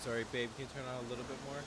Sorry, babe. Can you turn on a little bit more?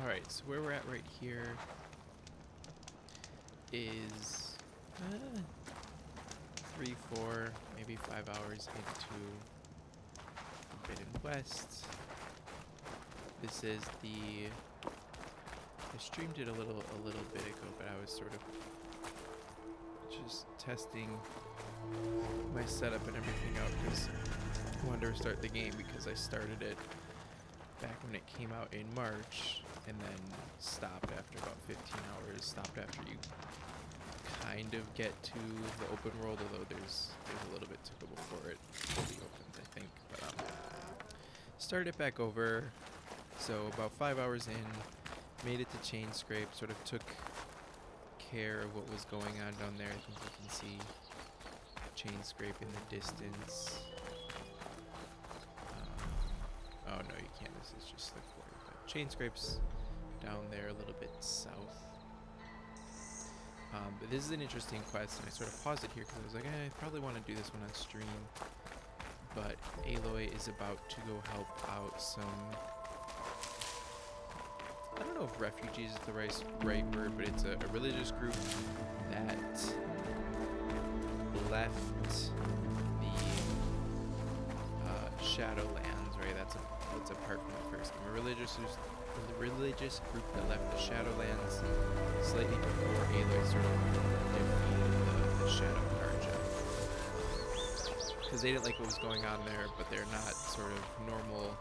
All right. So where we're at right here is 3, 4, maybe 5 hours into Forbidden West. This is the. I streamed it a little bit ago, but I was sort of just testing my setup and everything out because I wanted to restart the game because I started it back when it came out in March and then stopped after about 15 hours. Stopped after you kind of get to the open world, although there's a little bit to go before it fully opens, I think. But started it back over. So about 5 hours in, made it to Chain Scrape. Sort of took care of what was going on down there. I think you can see Chain Scrape in the distance. Oh no, you can't. This is just the quarter. But Chain Scrape's down there a little bit south. But this is an interesting quest, and I sort of paused it here because I was like, I probably want to do this one on stream. But Aloy is about to go help out some. I don't know if refugees is the right word, but it's a religious group that left the Shadowlands, right? That's apart from the first game. A religious group that left the Shadowlands slightly before Aloy sort of defeated the Shadow Karja. Because they didn't like what was going on there, but they're not sort of normal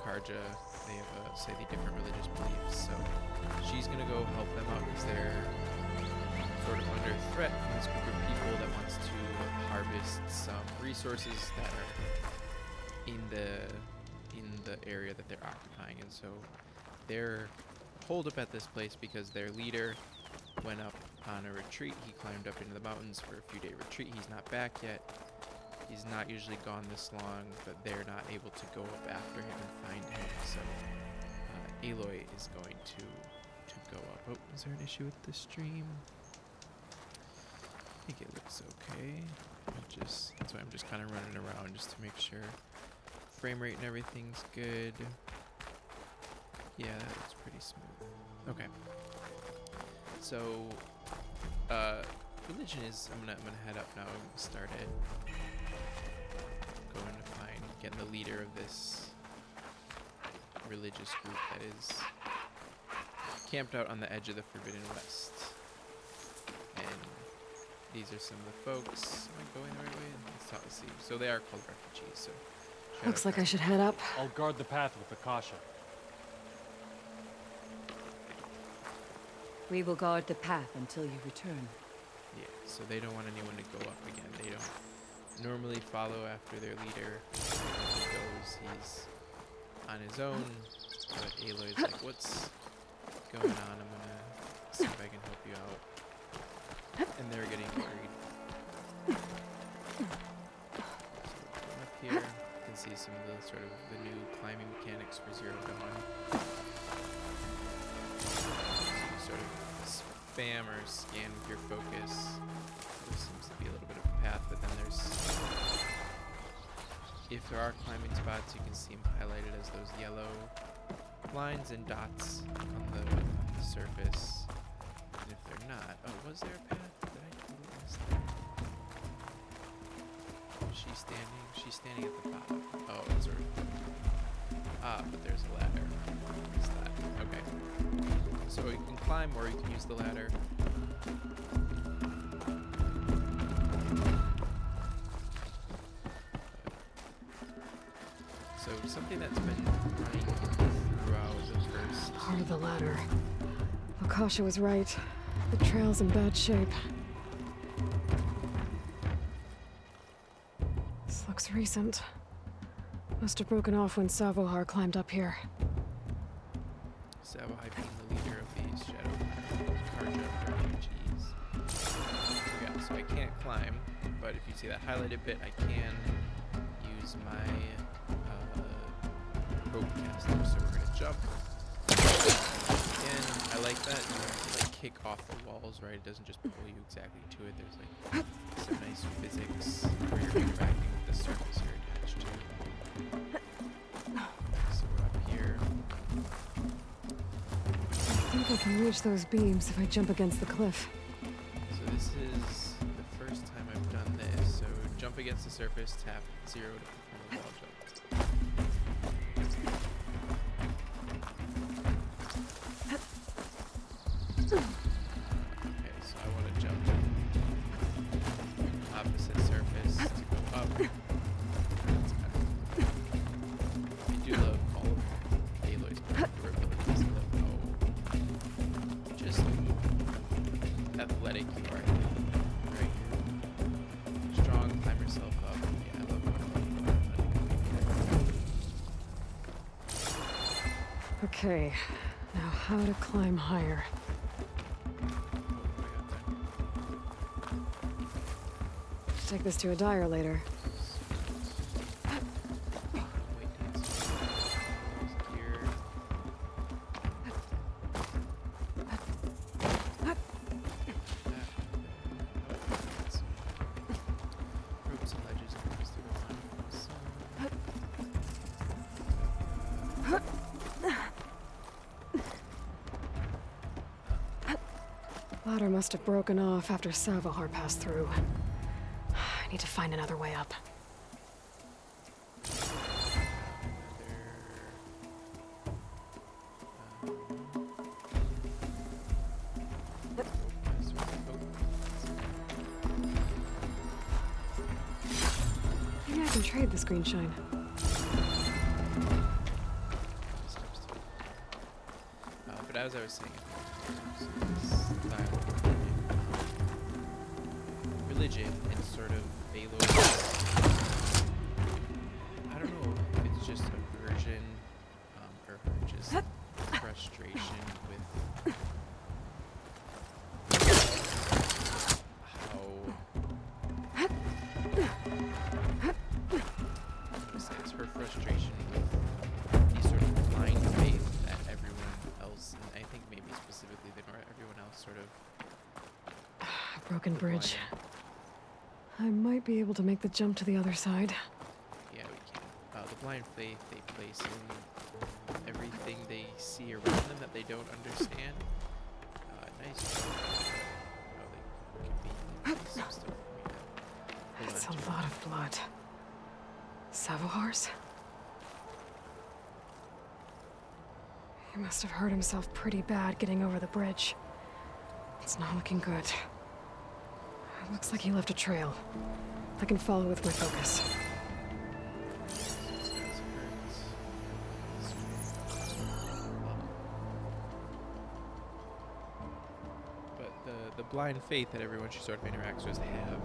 Karja. They have slightly different religious beliefs, so she's gonna go help them out because they're sort of under threat from this group of people that wants to harvest some resources that are in the area that they're occupying, and so they're holed up at this place because their leader went up on a retreat. He climbed up into the mountains for a few-day retreat. He's not back yet. He's not usually gone this long, but they're not able to go up after him and find him. So Aloy is going to go up. Oh, is there an issue with the stream? I think it looks okay. That's why I'm just kind of running around just to make sure frame rate and everything's good. Yeah, that looks pretty smooth. Okay. So religion is. I'm gonna head up now and start it. Going to find getting the leader of this religious group that is camped out on the edge of the Forbidden West. And these are some of the folks. Am I going the right way? Let's see. So they are called refugees. So Looks like I should head up. I'll guard the path with Akasha. We will guard the path until you return. Yeah, so they don't want anyone to go up again. They don't normally follow after their leader. He goes, he's on his own. But Aloy's like, what's going on? I'm gonna see if I can help you out. And they're getting worried. So going up here, you can see some of the sort of the new climbing mechanics for Zero Dawn. So you sort of spam or scan with your focus. There seems to be a little bit of a path, but then there's, if there are climbing spots, you can see them highlighted as those yellow lines and dots on the surface. And if they're not, oh, was there a path? Did I totally miss that? Is she standing? She's standing at the bottom. Oh, it's sort of. Ah, but there's a ladder. What's that? Okay. So you can climb or you can use the ladder. So something that's been running throughout the first. Part of the ladder. Akasha was right. The trail's in bad shape. This looks recent. Must have broken off when Savohar climbed up here. Savohar being the leader of these Shadow Karja refugees. Yeah, so I can't climb, but if you see that highlighted bit, I can use my rope caster. So we're gonna jump. And I like that you have to like kick off the walls, right? It doesn't just pull you exactly to it. There's like some nice physics where you're interacting with the surface you're attached to. So we're up here. I think I can reach those beams if I jump against the cliff. So this is the first time I've done this. So jump against the surface, tap 0 to perform a wall jump. Okay, so I want to jump opposite surface to go up. That's kind of cool. I do love all of Aloy's particular abilities. I love how just athletic you are. Right? Strong, climb yourself up. Yeah, I love how athletic. Okay, now how to climb higher. Take this to a dyer later. Ladder must have broken off after Savohar passed through. I need to find another way up. Maybe I can trade this green shine. But as I was saying, religion and sort of Aloy's, I don't know if it's just aversion or just frustration with how it's her frustration with the sort of blind faith that everyone else, and I think maybe specifically that everyone else sort of A broken bridge. I might be able to make the jump to the other side. Yeah, we can. The blind faith they place in everything they see around them that they don't understand. Nice. They can be some stuff for me to hold That's on a to. lot of blood. Savohar's? He must have hurt himself pretty bad getting over the bridge. It's not looking good. It looks like he left a trail. I can follow with my focus. But the blind faith that everyone she sort of interacts with have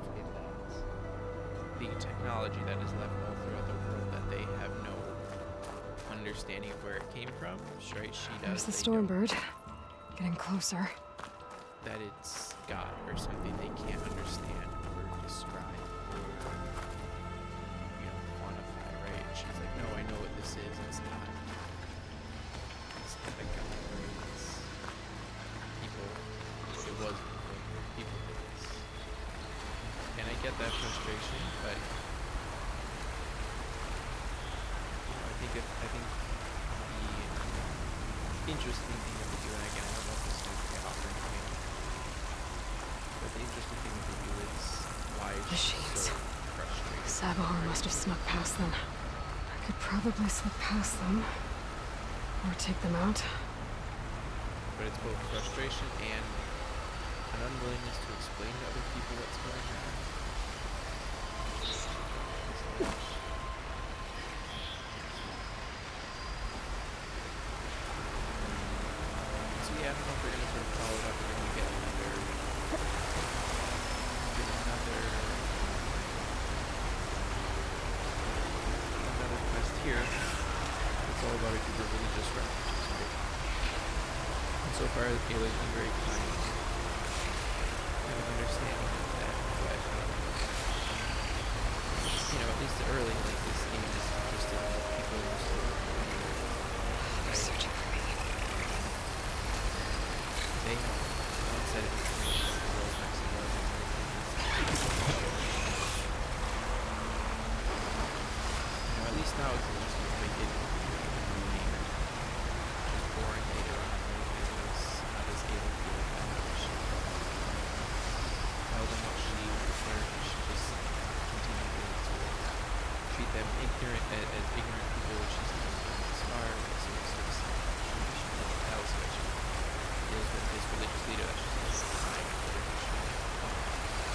in the technology that is left all throughout the world that they have no understanding of where it came from. Right? She There's does. the They know Stormbird. Getting closer. that it's God or something they can't understand or describe or quantify, right? And she's like, no, I know what this is. It's not a God, right? It's people. It was people did this, and I get that frustration, but I think the interesting thing that they do, and again, I don't know if this is going to off or anything, but the interesting thing that they do is why she's Machines. so frustrated. Sabahar must have snuck past them. I could probably slip past them. Or take them out. But it's both frustration and an unwillingness to explain to other people what's going on. So yeah, I don't know if we're gonna sort of follow it up. We're gonna get another quest here. It's all about a group of religious refugees, right? And so far, Ayla's been very kind, have an understanding of that, but at least early, like this game is interested in what people are interested in. They're searching for me. They have one set of information that the world next to was, at least now it's interesting if they did just boring later on, right? How does Ayla feel about it? Does she tell them what she learned? Does she just continue to treat them ignorant as ignorant people, which she's done thus far? So it's sort of she doesn't tell, so that she deals with this religious leader that she's spending time with, or she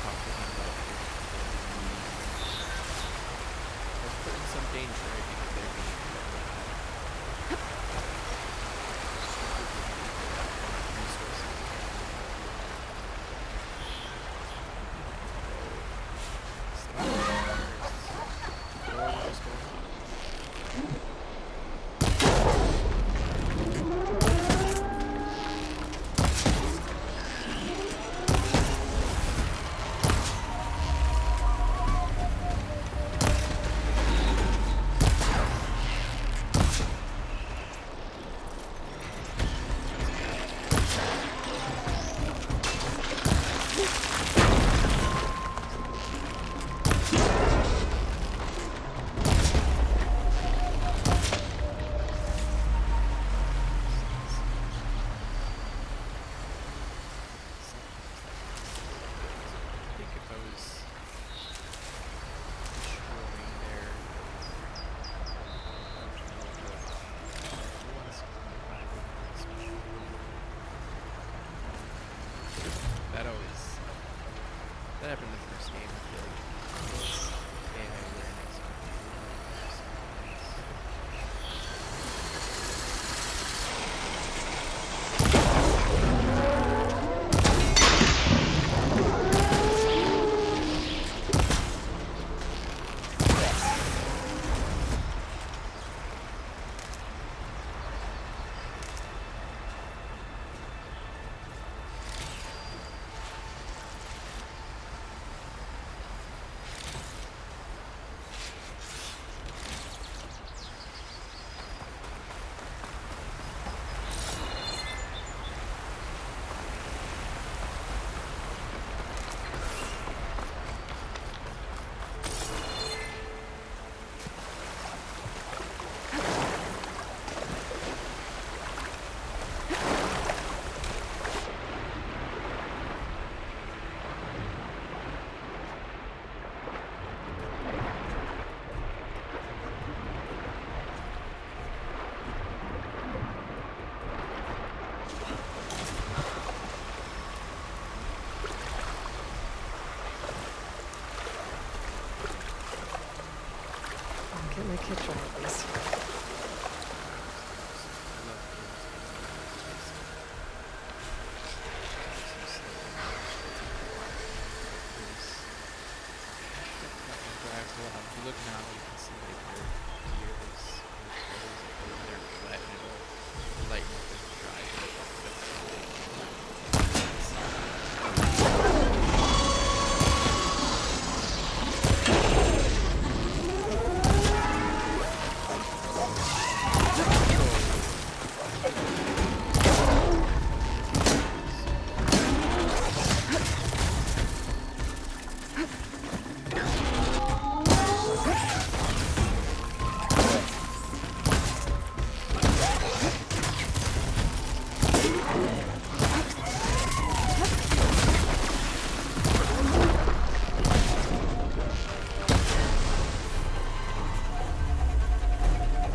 talk to him about things that's put in some danger, right? Because they're being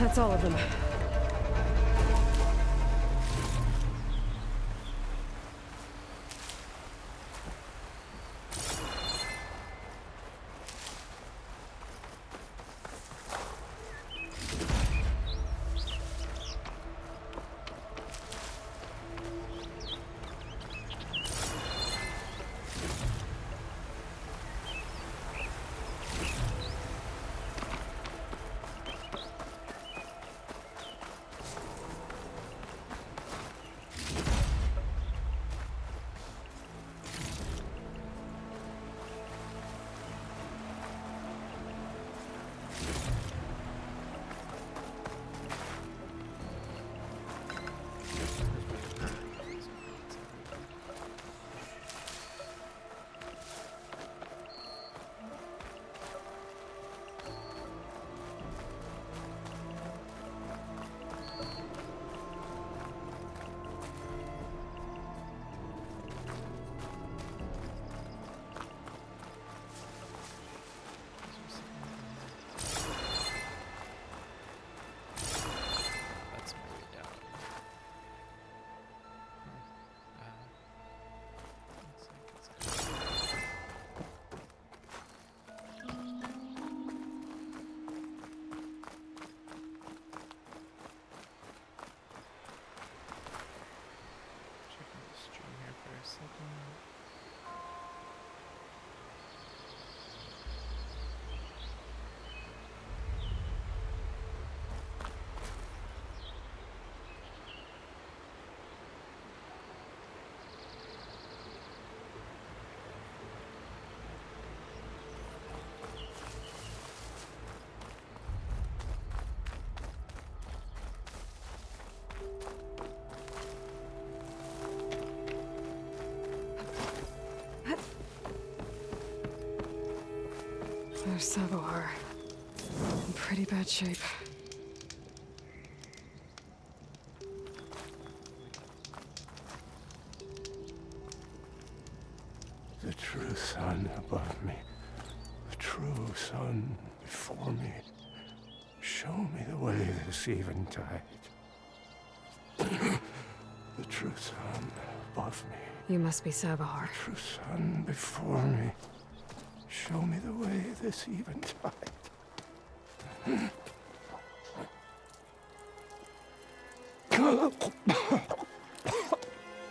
That's all of them. That's my way down. Looks like it's checking the stream here for a second. There's Savohar. In pretty bad shape. The true sun above me, the true sun before me. Show me the way this eventide. The true sun above me, You must be Savohar. the true sun before me. Show me the way this eventide.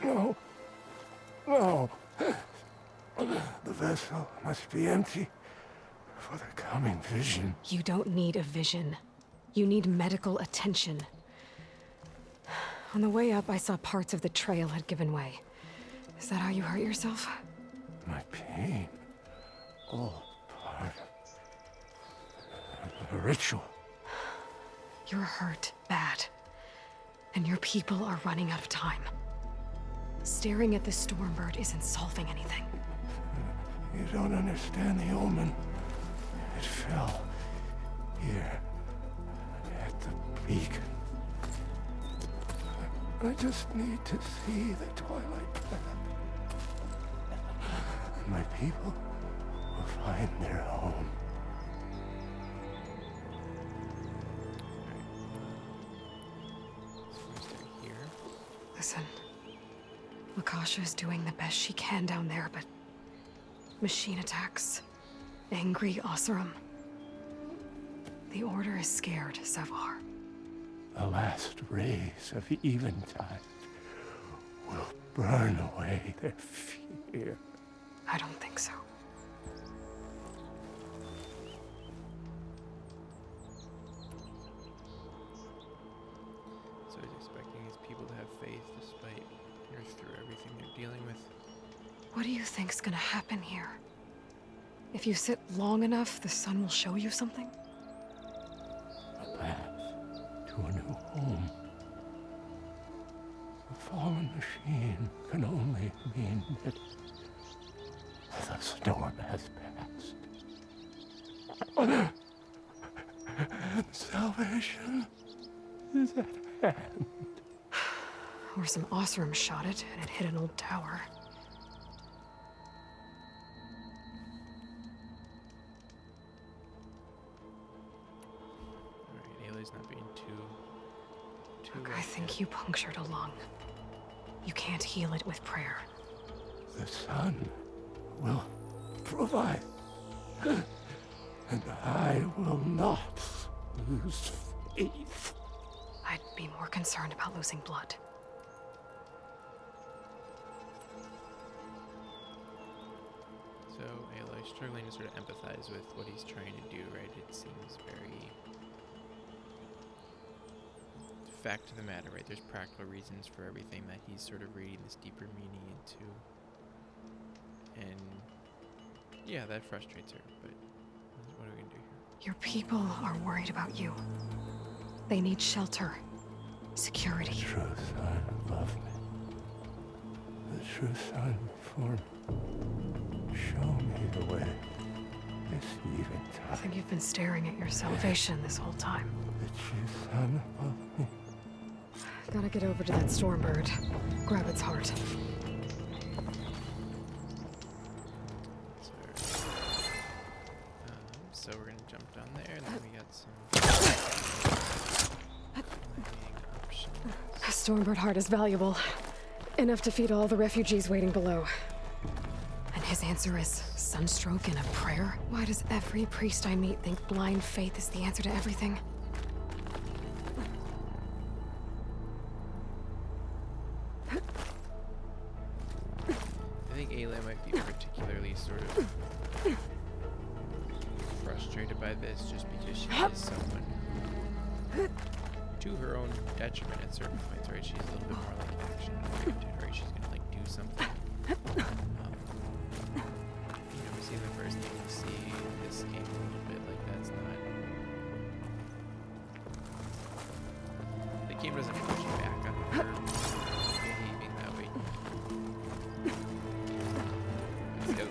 No. No. The vessel must be empty for the coming vision. You don't need a vision. You need medical attention. On the way up, I saw parts of the trail had given way. Is that how you hurt yourself? My pain, all part of the ritual. You're hurt bad. And your people are running out of time. Staring at the Stormbird isn't solving anything. You don't understand the omen. It fell here at the beacon. I just need to see the twilight path. And my people will find their home. Here. Listen. Lakasha is doing the best she can down there, but... machine attacks. Angry Oseram. The Order is scared, Savohar. The last rays of eventide will burn away their fear. I don't think so. So he's expecting his people to have faith despite or through everything they're dealing with. What do you think's gonna happen here? If you sit long enough, the sun will show you something? A path to a new home. The fallen machine can only mean that the storm has passed. And salvation is at hand. Or some Oseram shot it, and it hit an old tower. Alright, Ayla's not not being too. Look, I think you punctured a lung. You can't heal it with prayer. The sun will provide. And I will not lose faith. I'd be more concerned about losing blood. So Aloy struggling to sort of empathize with what he's trying to do, right? It seems very fact of the matter, right? There's practical reasons for everything that he's sort of reading this deeper meaning into. And yeah, that frustrates her, but what are we gonna do here? Your people are worried about you. They need shelter, security. The true son above me. The true son before me. Show me the way. This eventide. I think you've been staring at your salvation this whole time. The true son above me. Gotta get over to that Stormbird. Grab its heart. So we're gonna jump down there, and then we got some mining options. A Stormbird heart is valuable. Enough to feed all the refugees waiting below. And his answer is sunstroke and a prayer? Why does every priest I meet think blind faith is the answer to everything? I think Aloy might be particularly sort of frustrated by this just because she is someone who, to her own detriment at certain points, right? She's a little bit more like action-oriented, right? She's gonna like do something. We see the first thing we see in this game a little bit, like that's not. The game doesn't push back on her behaving that way.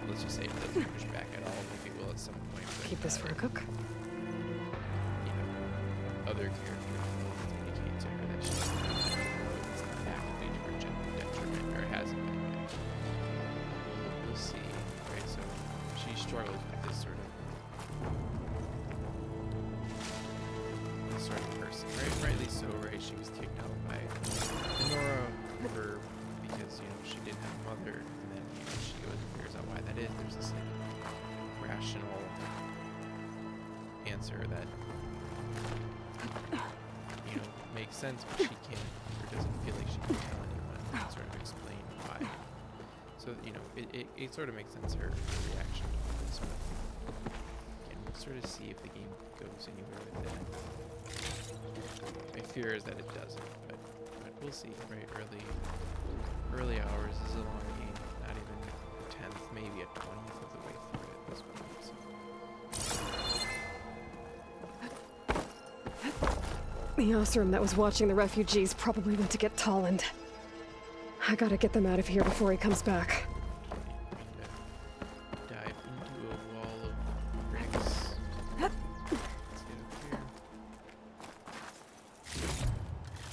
Let's just say it doesn't push back at all. Maybe it will at some point. But, Keep this for a cook. you know, other characters indicate to her that she's it's not actively to her detriment, or hasn't been yet. We'll see. Right, so she struggles with this sort of person, right? Rightly so, right? She was kicked out by Nora because she didn't have a mother, and then she goes and figures out why that is. There's this like rational answer that makes sense, but she can't or doesn't feel like she can tell anyone and sort of explain why. So it sort of makes sense her reaction to this, but again, we'll sort of see if the game goes anywhere with that. My fear is that it doesn't, but we'll see. Right, early hours is a long game, not even a 10th, maybe a 20th of the way through it at this point. So. The Osram that was watching the refugees probably went to get Tolland. I gotta get them out of here before he comes back. Dive into a wall of bricks. Let's get up here.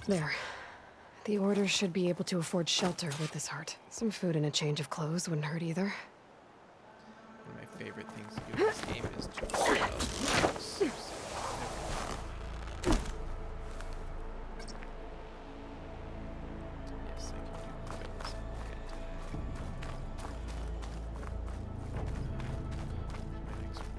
There. The Order should be able to afford shelter with this heart. Some food and a change of clothes wouldn't hurt either. One of my favorite things to do in this game is to browse. Yes, I can do those. My next one.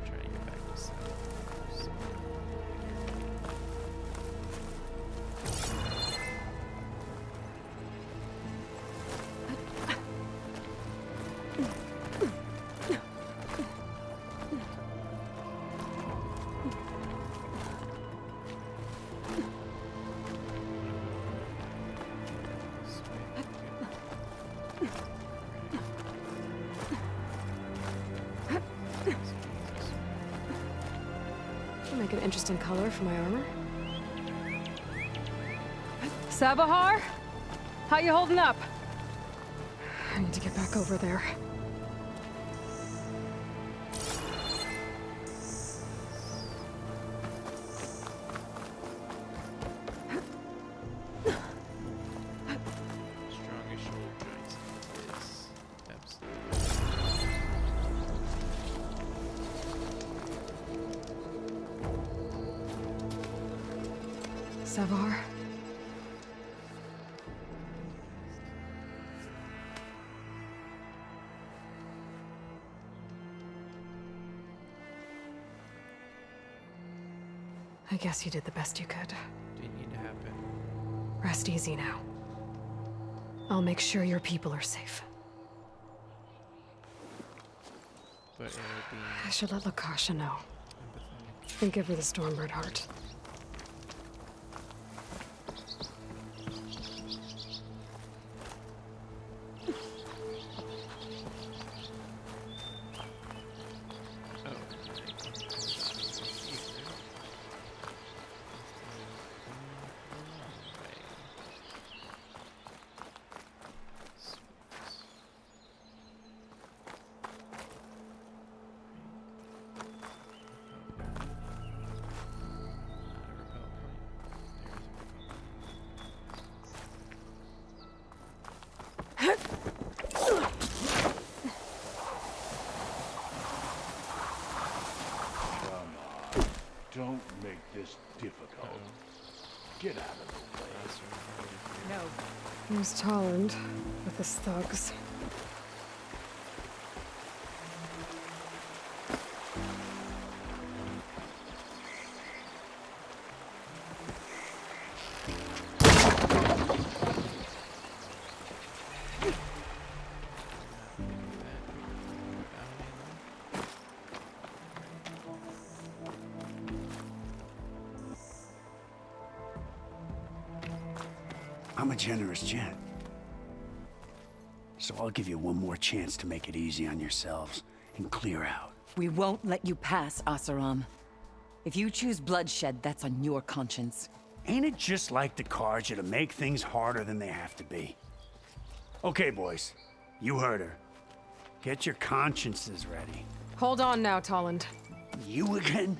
Trying to get back to south. Make an interesting color for my armor. Sabahar? How you holding up? I need to get back over there. Savar? I guess you did the best you could. Didn't need to happen. Rest easy now. I'll make sure your people are safe. But it would I should let Lakasha know. be empathetic. And give her the Stormbird heart. Oh, Don't make this difficult. Get out of the way. No. Here's Tolland with his thugs. I'm a generous gent. So I'll give you one more chance to make it easy on yourselves and clear out. We won't let you pass, Asaram. If you choose bloodshed, that's on your conscience. Ain't it just like the Carja to make things harder than they have to be? Okay, boys. You heard her. Get your consciences ready. Hold on now, Tolland. You again?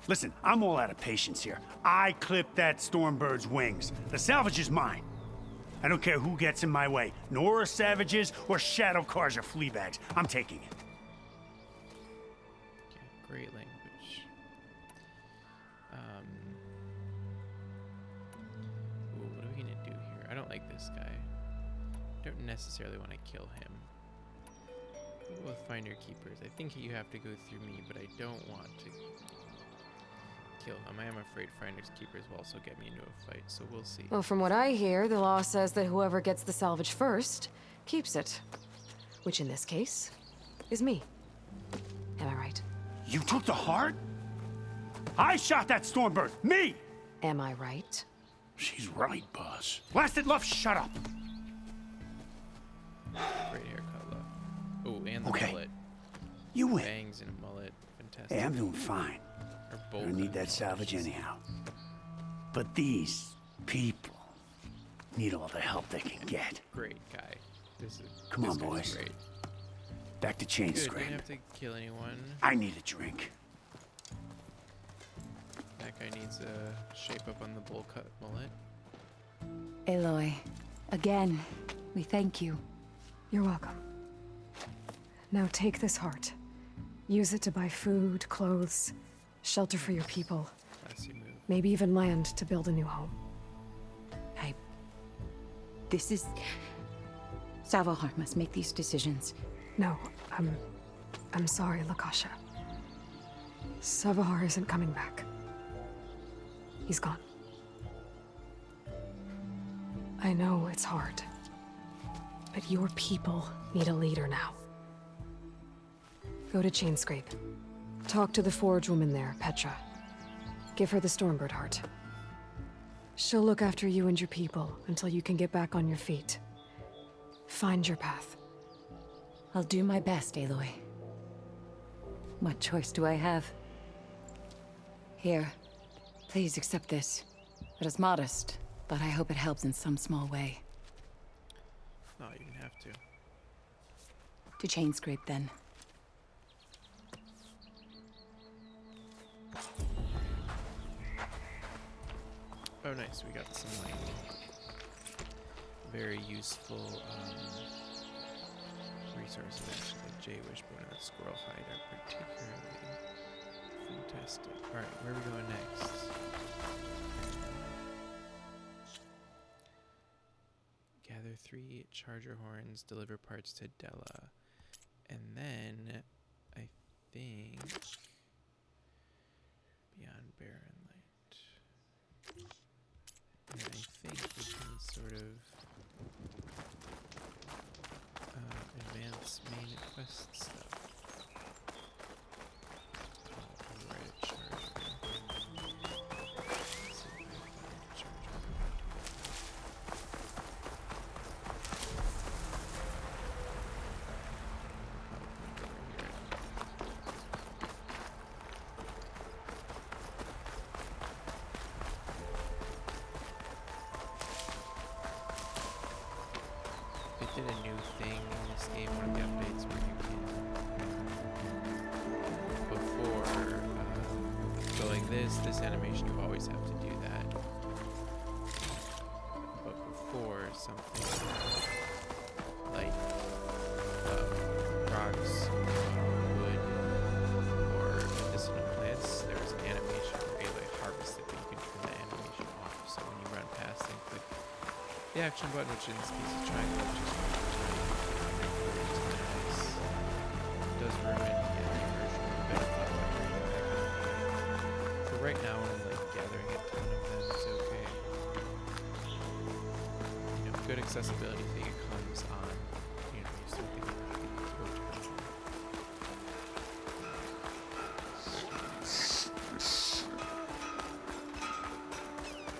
Listen, I'm all out of patience here. I clipped that Stormbird's wings. The salvage is mine. I don't care who gets in my way. Nora Savages or Shadow Carja fleabags. I'm taking it. Okay, great language. Ooh, what are we gonna do here? I don't like this guy. I don't necessarily want to kill him. We'll go with Finder Keepers. I think you have to go through me, but I don't want to kill him. I am afraid Finders Keepers will also get me into a fight, so we'll see. Well, from what I hear, the law says that whoever gets the salvage first keeps it. Which in this case is me. Am I right? You took the heart? I shot that Stormbird! Me! Am I right? She's right, boss. Blasted love, shut up! Great haircut, love. Oh, and the Okay. mullet. You win. Bangs and a mullet. Fantastic. Hey, I'm doing fine. Or I both don't need of that them. salvage anyhow. But these people need all the help they can get. Great guy. This is. Come this on, guy's boys. Great. Back to chain Good. Didn't scrape. have to kill anyone. I need a drink. That guy needs a shape up on the bowl cut mullet. Aloy, again, we thank you. You're welcome. Now take this heart. Use it to buy food, clothes, shelter for your people. Classy move. Maybe even land to build a new home. This is... Savalhar must make these decisions. No, I'm sorry, Lakasha. Savahar isn't coming back. He's gone. I know it's hard, but your people need a leader now. Go to Chainscrape. Talk to the forge woman there, Petra. Give her the Stormbird heart. She'll look after you and your people until you can get back on your feet. Find your path. I'll do my best, Aloy. What choice do I have? Here, please accept this. It is modest, but I hope it helps in some small way. No, you didn't have to. To Chainscrape, then. Oh, nice. We got some like very useful resources. Actually, the Jay Wishbone and the Squirrel Hide are particularly fantastic. All right, where are we going next? gather 3 charger horns, deliver parts to Della. And then, I think, beyond Barren Light. And I think we can sort of advance main quest stuff. Right at charger. Let's see if I can find a charger. They did a new thing in this game, one of the updates where you can, before going this animation, you always have to do that. But before, something like rocks, wood, or medicinal plants, there was an animation where Aloy harvested, but you can turn the animation off. So when you run past and click the action button, which in this case is triangle, which is one nice. It does ruin the version of the better flower. For right now, when I'm like gathering a ton of them, it's okay. You know, good accessibility thing, it comes on. You know, you start thinking about it, you go turn.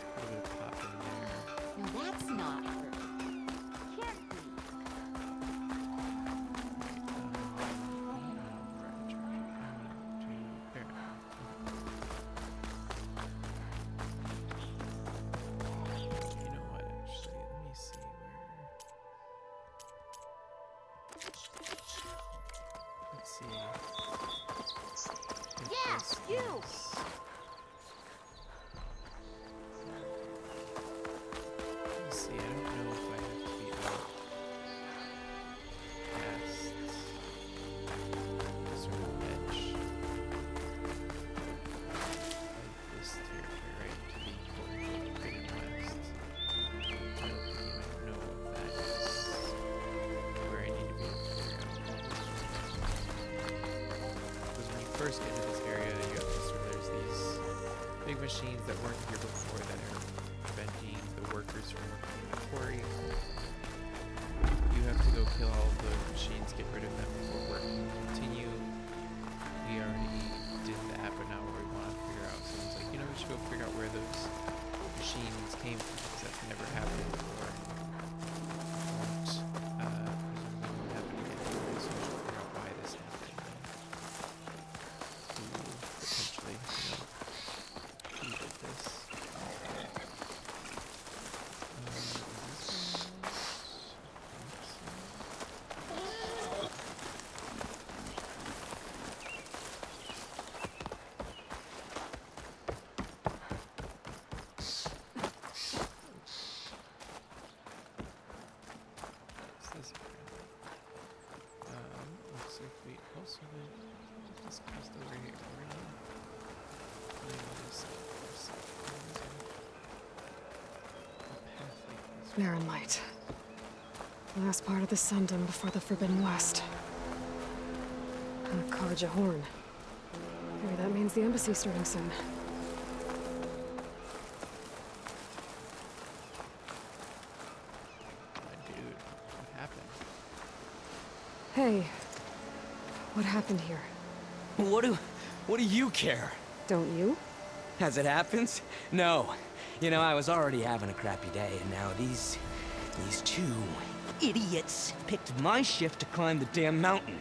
A little bit of pop in there. Now that's not perfect. Can't be. You know what, actually, let me see where. Let's see. If Yeah, this you! is- Let's see, I don't know if I have to be out past sort of edge of this territory, right, to the Forbidden West. I don't know if that is where I need to be to figure out. Because when you first get into this area, you have to sort of, there's these big machines that weren't here before that are preventing the workers from working in the quarry. You have to go kill all the machines, get rid of them before work can continue. We already did that, but now we want to figure out. Someone's like, you know, we should go figure out where those machines came from, because that's never happened before. Presumably won't happen again, so we should figure out why this happened. Who potentially, you know, who did this. Looks like we also discussed over here. We're gonna find this path. Barren Light. Last part of the Sundom before the Forbidden West. And a Karja horn. Maybe that means the embassy's starting soon. Dude, what happened? Hey, what happened here? What do you care? Don't you? As it happens? No. You know, I was already having a crappy day, and now these two idiots picked my shift to climb the damn mountain.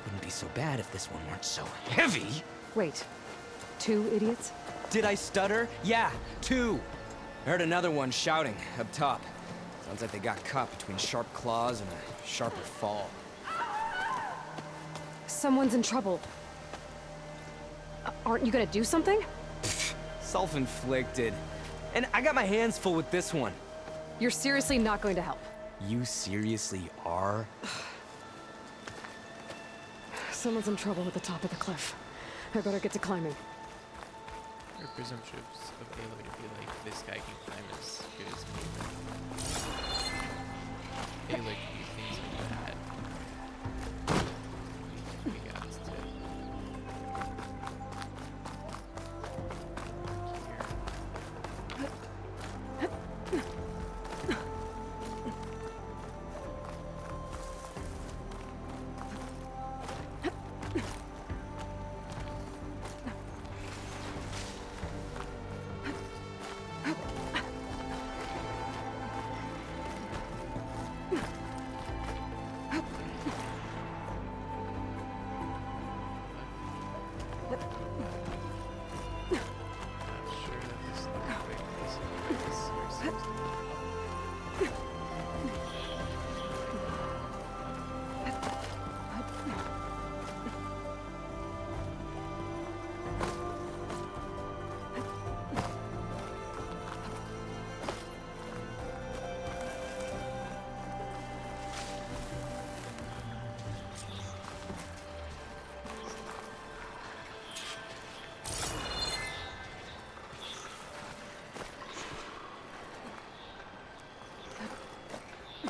Wouldn't be so bad if this one weren't so heavy. Wait, 2 idiots? Did I stutter? Yeah, 2. I heard another one shouting up top. Sounds like they got caught between sharp claws and a sharper fall. Someone's in trouble. Aren't you gonna do something? Self-inflicted. And I got my hands full with this one. You're seriously not going to help. You seriously are? Someone's in trouble at the top of the cliff. I better get to climbing. Your presumptions of Aloy to be like, this guy can climb as good as me. Aloy can do things like that. We got to here. Not sure that this is the right place to do this. Or seems to be up.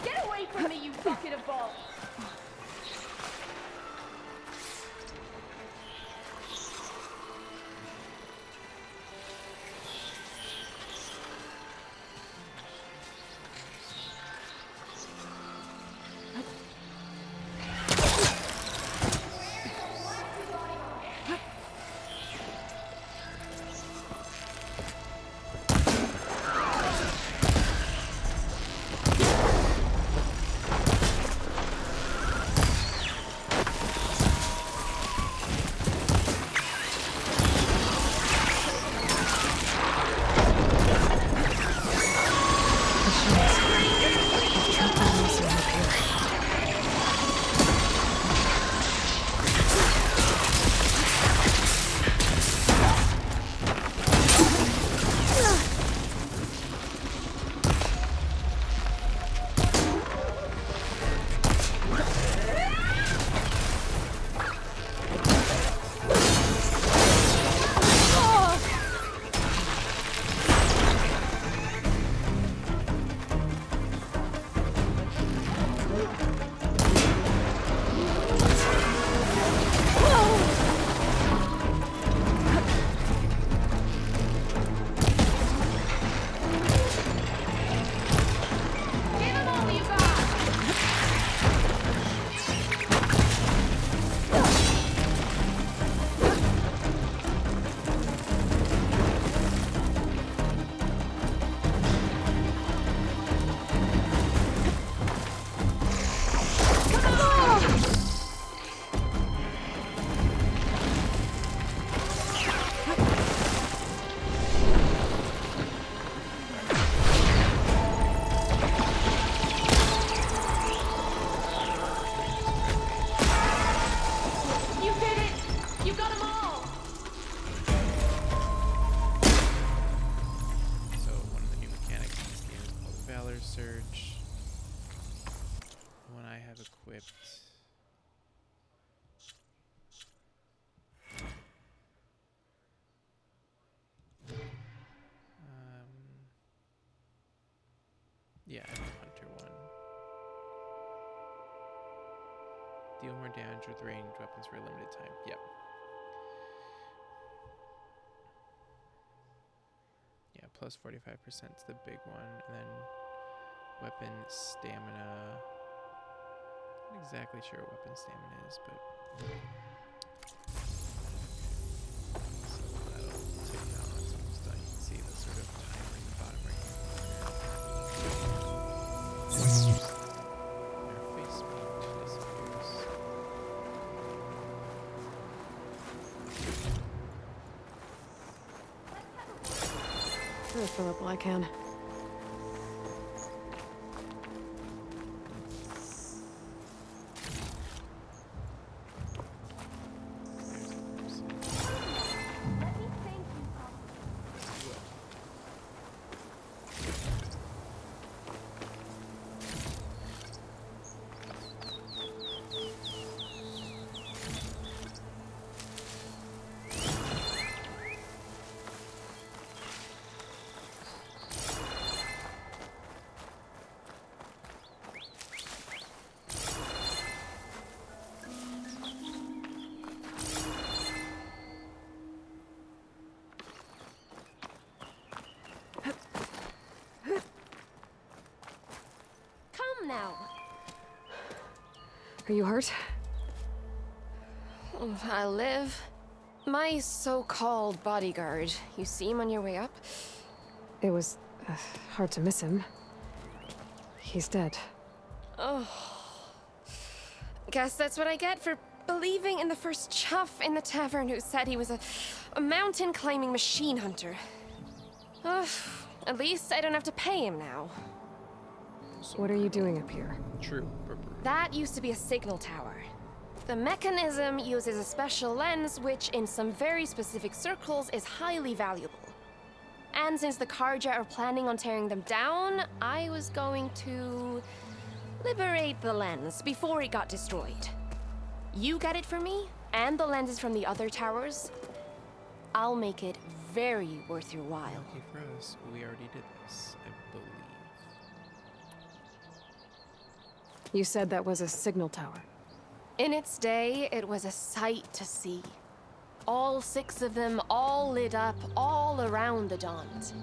Get away from me, you bucket of balls! Surge. One I have equipped. Yeah, I have a Hunter one. Deal more damage with ranged weapons for a limited time. Yep. Yeah, plus 45% is the big one, and then weapon stamina. Not exactly sure what weapon stamina is, but so that'll tick down once it's almost done. You can see the sort of timer in the bottom right hand corner. Our face paint disappears. I'll fill up while I can. Are you hurt? I'll live. My so-called bodyguard, you see him on your way up? It was hard to miss him. He's dead. Oh. Guess that's what I get for believing in the first chuff in the tavern who said he was a mountain-climbing machine hunter. Ugh. At least I don't have to pay him now. What are you doing up here? True. That used to be a signal tower. The mechanism uses a special lens which, in some very specific circles, is highly valuable. And since the Carja are planning on tearing them down, I was going to liberate the lens before it got destroyed. You get it for me, and the lenses from the other towers. I'll make it very worth your while. Lucky for us, we already did this, I believe. You said that was a signal tower. In its day, it was a sight to see. All 6 of them, all lit up, all around the Dons.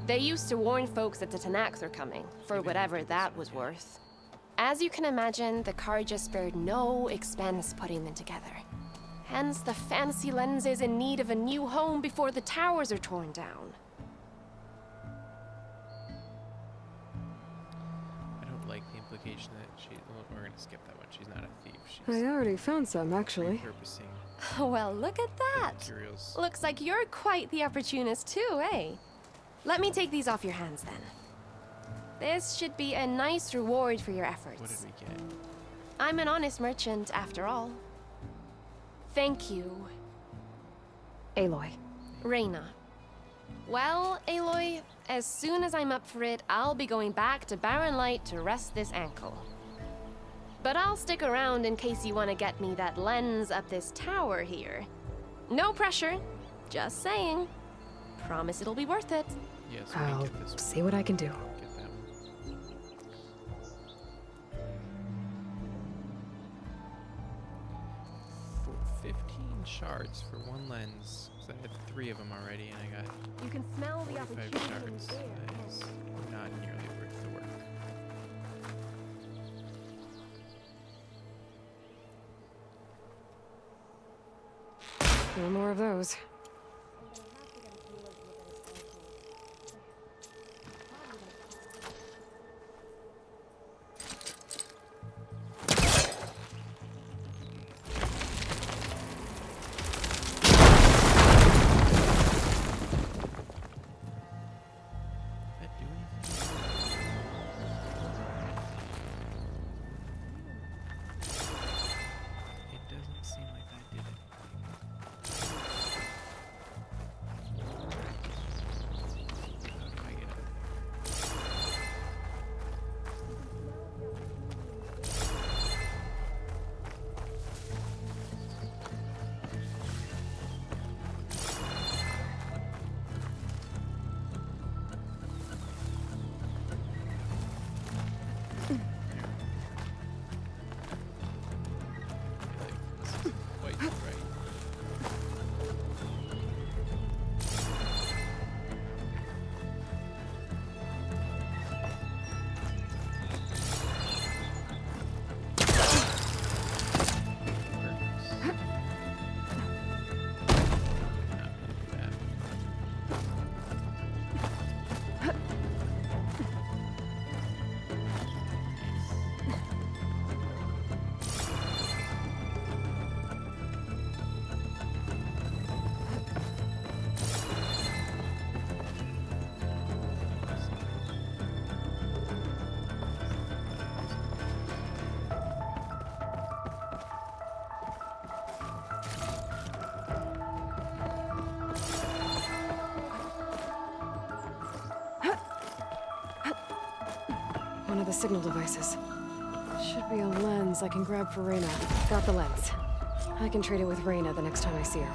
They used to warn folks that the Tanax were coming, for whatever that was worth. As you can imagine, the Carja spared no expense putting them together. Hence the fancy lenses in need of a new home before the towers are torn down. I don't like the implication that she... Well, we're gonna skip that one. She's not a thief. She's I already found some, actually. repurposing Well, look at that. materials. Looks like you're quite the opportunist too, eh? Let me take these off your hands then. This should be a nice reward for your efforts. What did we get? I'm an honest merchant, after all. Thank you, Aloy. Reyna. Well, Aloy, as soon as I'm up for it, I'll be going back to Barren Light to rest this ankle. But I'll stick around in case you want to get me that lens up this tower here. No pressure, just saying. Promise it'll be worth it. Yes, we can I'll get this one. see what I can do. Get that one. For 15 shards for one lens. So I had 3 of them already, and I got You can smell the 45 opportunity shards. there. That is not nearly worth the work. No more of those. Did that do anything? It doesn't seem like that did anything. How do I get out of there? Like, this isn't quite right. One of the signal devices. Should be a lens I can grab for Reyna. Got the lens. I can trade it with Reyna the next time I see her.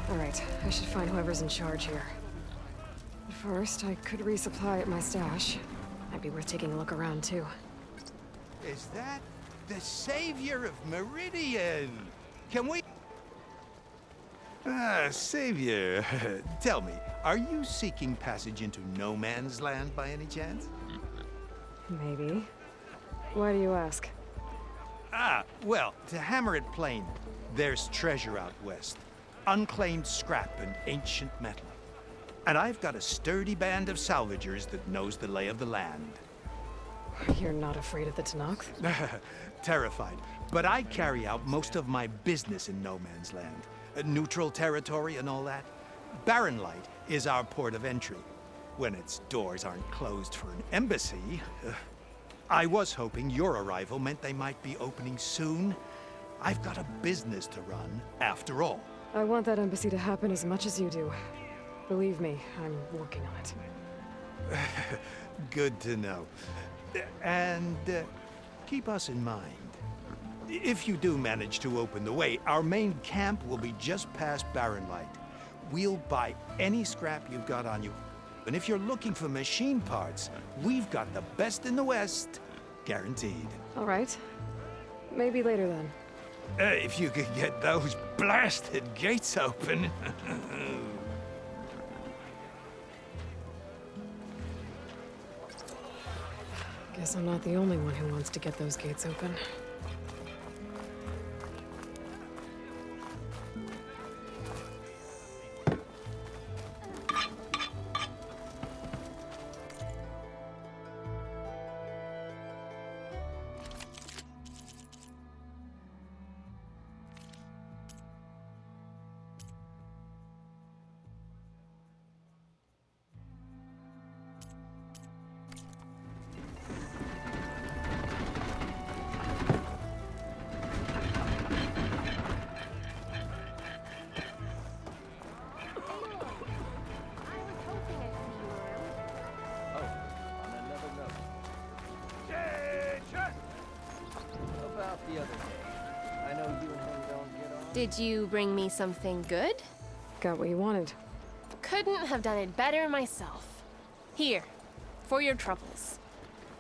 Alright, I should find whoever's in charge here. But first, I could resupply at my stash. Might be worth taking a look around, too. Is that the savior of Meridian? Can we... Savior, tell me, are you seeking passage into no man's land by any chance? Maybe. Why do you ask? Well, to hammer it plain, there's treasure out west. Unclaimed scrap and ancient metal. And I've got a sturdy band of salvagers that knows the lay of the land. You're not afraid of the Tenakth? Terrified. But I carry out most of my business in no man's land. Neutral territory and all that. Barren Light is our port of entry. When its doors aren't closed for an embassy. I was hoping your arrival meant they might be opening soon. I've got a business to run, after all. I want that embassy to happen as much as you do. Believe me, I'm working on it. Good to know. And keep us in mind. If you do manage to open the way, our main camp will be just past Barren Light. We'll buy any scrap you've got on you. And if you're looking for machine parts, we've got the best in the West. Guaranteed. All right. Maybe later then. If you could get those blasted gates open. Guess I'm not the only one who wants to get those gates open. Did you bring me something good? Got what you wanted. Couldn't have done it better myself. Here, for your troubles.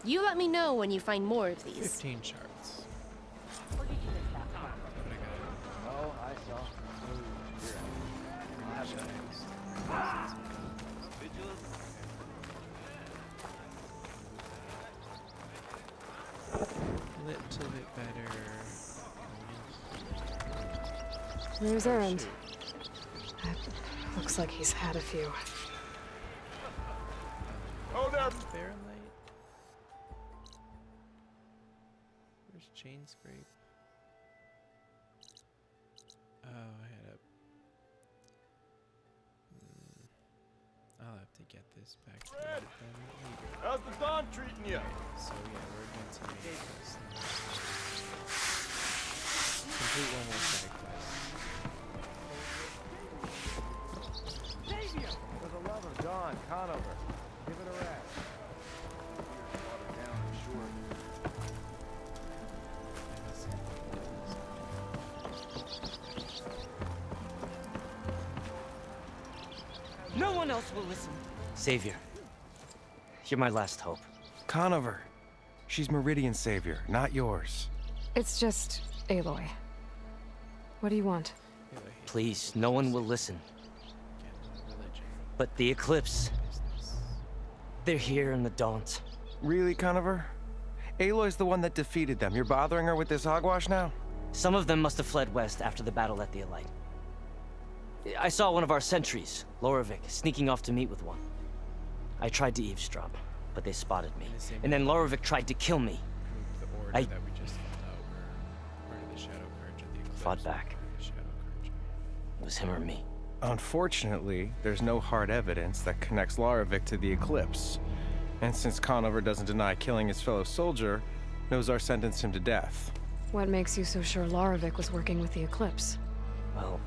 You let me know when you find more of these. 15 shards. Or did you miss that part? Oh, I saw. Little bit better. There's Erend. Looks like he's had a few. Oh, there. Barren Light. Where's Chain Scrape? Oh, I had a. I'll have to get this back to it then later. How's the dawn treating you? So yeah, we're going to make this now. Complete one more side quest. For the love of Dawn, Conover, give it a rest. Here's water down the shore. No one else will listen. Savior, you're my last hope. Conover. She's Meridian's savior, not yours. It's just Aloy. What do you want? Please, no one will listen. But the Eclipse, they're here in the Daunt. Really, Conover? Aloy's the one that defeated them. You're bothering her with this hogwash now? Some of them must have fled west after the battle at the Elite. I saw one of our sentries, Lorovic, sneaking off to meet with one. I tried to eavesdrop, but they spotted me. And then Lorovic tried to kill me. The order I- that we just found out were part of the Shadow Carja, the Eclipse. Fought back. The Shadow Carja. It was him or me. Unfortunately, there's no hard evidence that connects Lorovic to the Eclipse. And since Conover doesn't deny killing his fellow soldier, Nozar sentenced him to death. What makes you so sure Lorovic was working with the Eclipse? Well,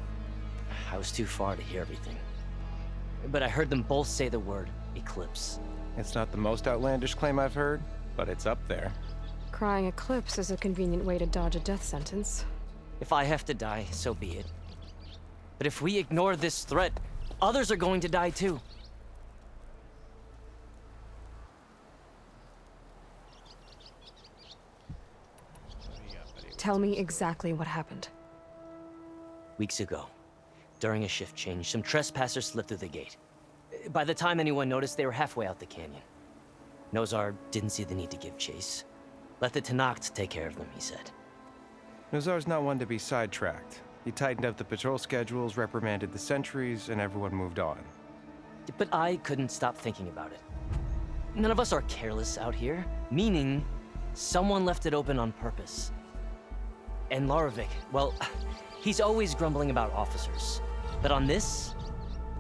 I was too far to hear everything. But I heard them both say the word Eclipse. It's not the most outlandish claim I've heard, but it's up there. Crying Eclipse is a convenient way to dodge a death sentence. If I have to die, so be it. But if we ignore this threat, others are going to die too. Tell me exactly what happened. Weeks ago, during a shift change, some trespassers slipped through the gate. By the time anyone noticed, they were halfway out the canyon. Nozar didn't see the need to give chase. Let the Tenakth take care of them, he said. Nozar's not one to be sidetracked. He tightened up the patrol schedules, reprimanded the sentries, and everyone moved on. But I couldn't stop thinking about it. None of us are careless out here, meaning someone left it open on purpose. And Larovic, well, he's always grumbling about officers. But on this,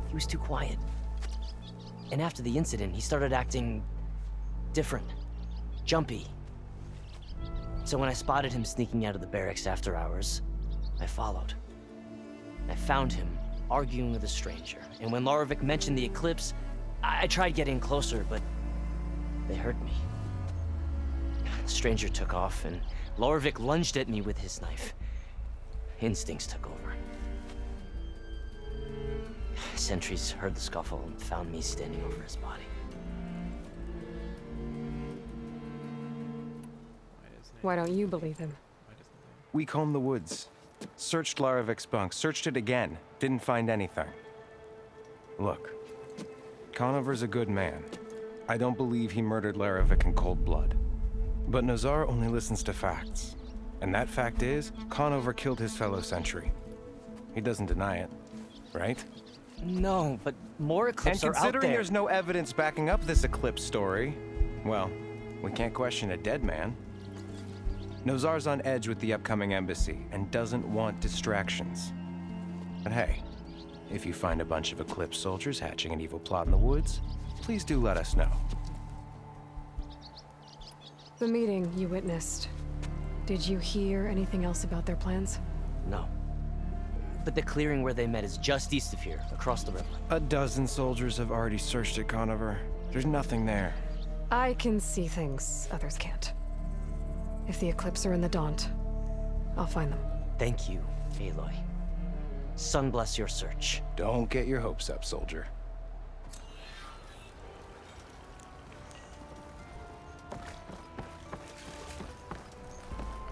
he was too quiet. And after the incident, he started acting different, jumpy. So when I spotted him sneaking out of the barracks after hours, I followed. I found him arguing with a stranger. And when Larovic mentioned the eclipse, I tried getting closer, but they heard me. The stranger took off, and Larovic lunged at me with his knife. Instincts took over. Sentries heard the scuffle and found me standing over his body. Why don't you believe him? We combed the woods, searched Larovic's bunk, searched it again, didn't find anything. Look, Conover's a good man. I don't believe he murdered Larovic in cold blood. But Nozar only listens to facts. And that fact is, Conover killed his fellow sentry. He doesn't deny it, right? No, but more eclipses are out there. And considering there's no evidence backing up this eclipse story, well, we can't question a dead man. Nozar's on edge with the upcoming embassy and doesn't want distractions. But hey, if you find a bunch of Eclipse soldiers hatching an evil plot in the woods, please do let us know. The meeting you witnessed, did you hear anything else about their plans? No. But the clearing where they met is just east of here, across the river. A dozen soldiers have already searched it, Conover. There's nothing there. I can see things others can't. If the Eclipse are in the Daunt, I'll find them. Thank you, Aloy. Sun bless your search. Don't get your hopes up, soldier.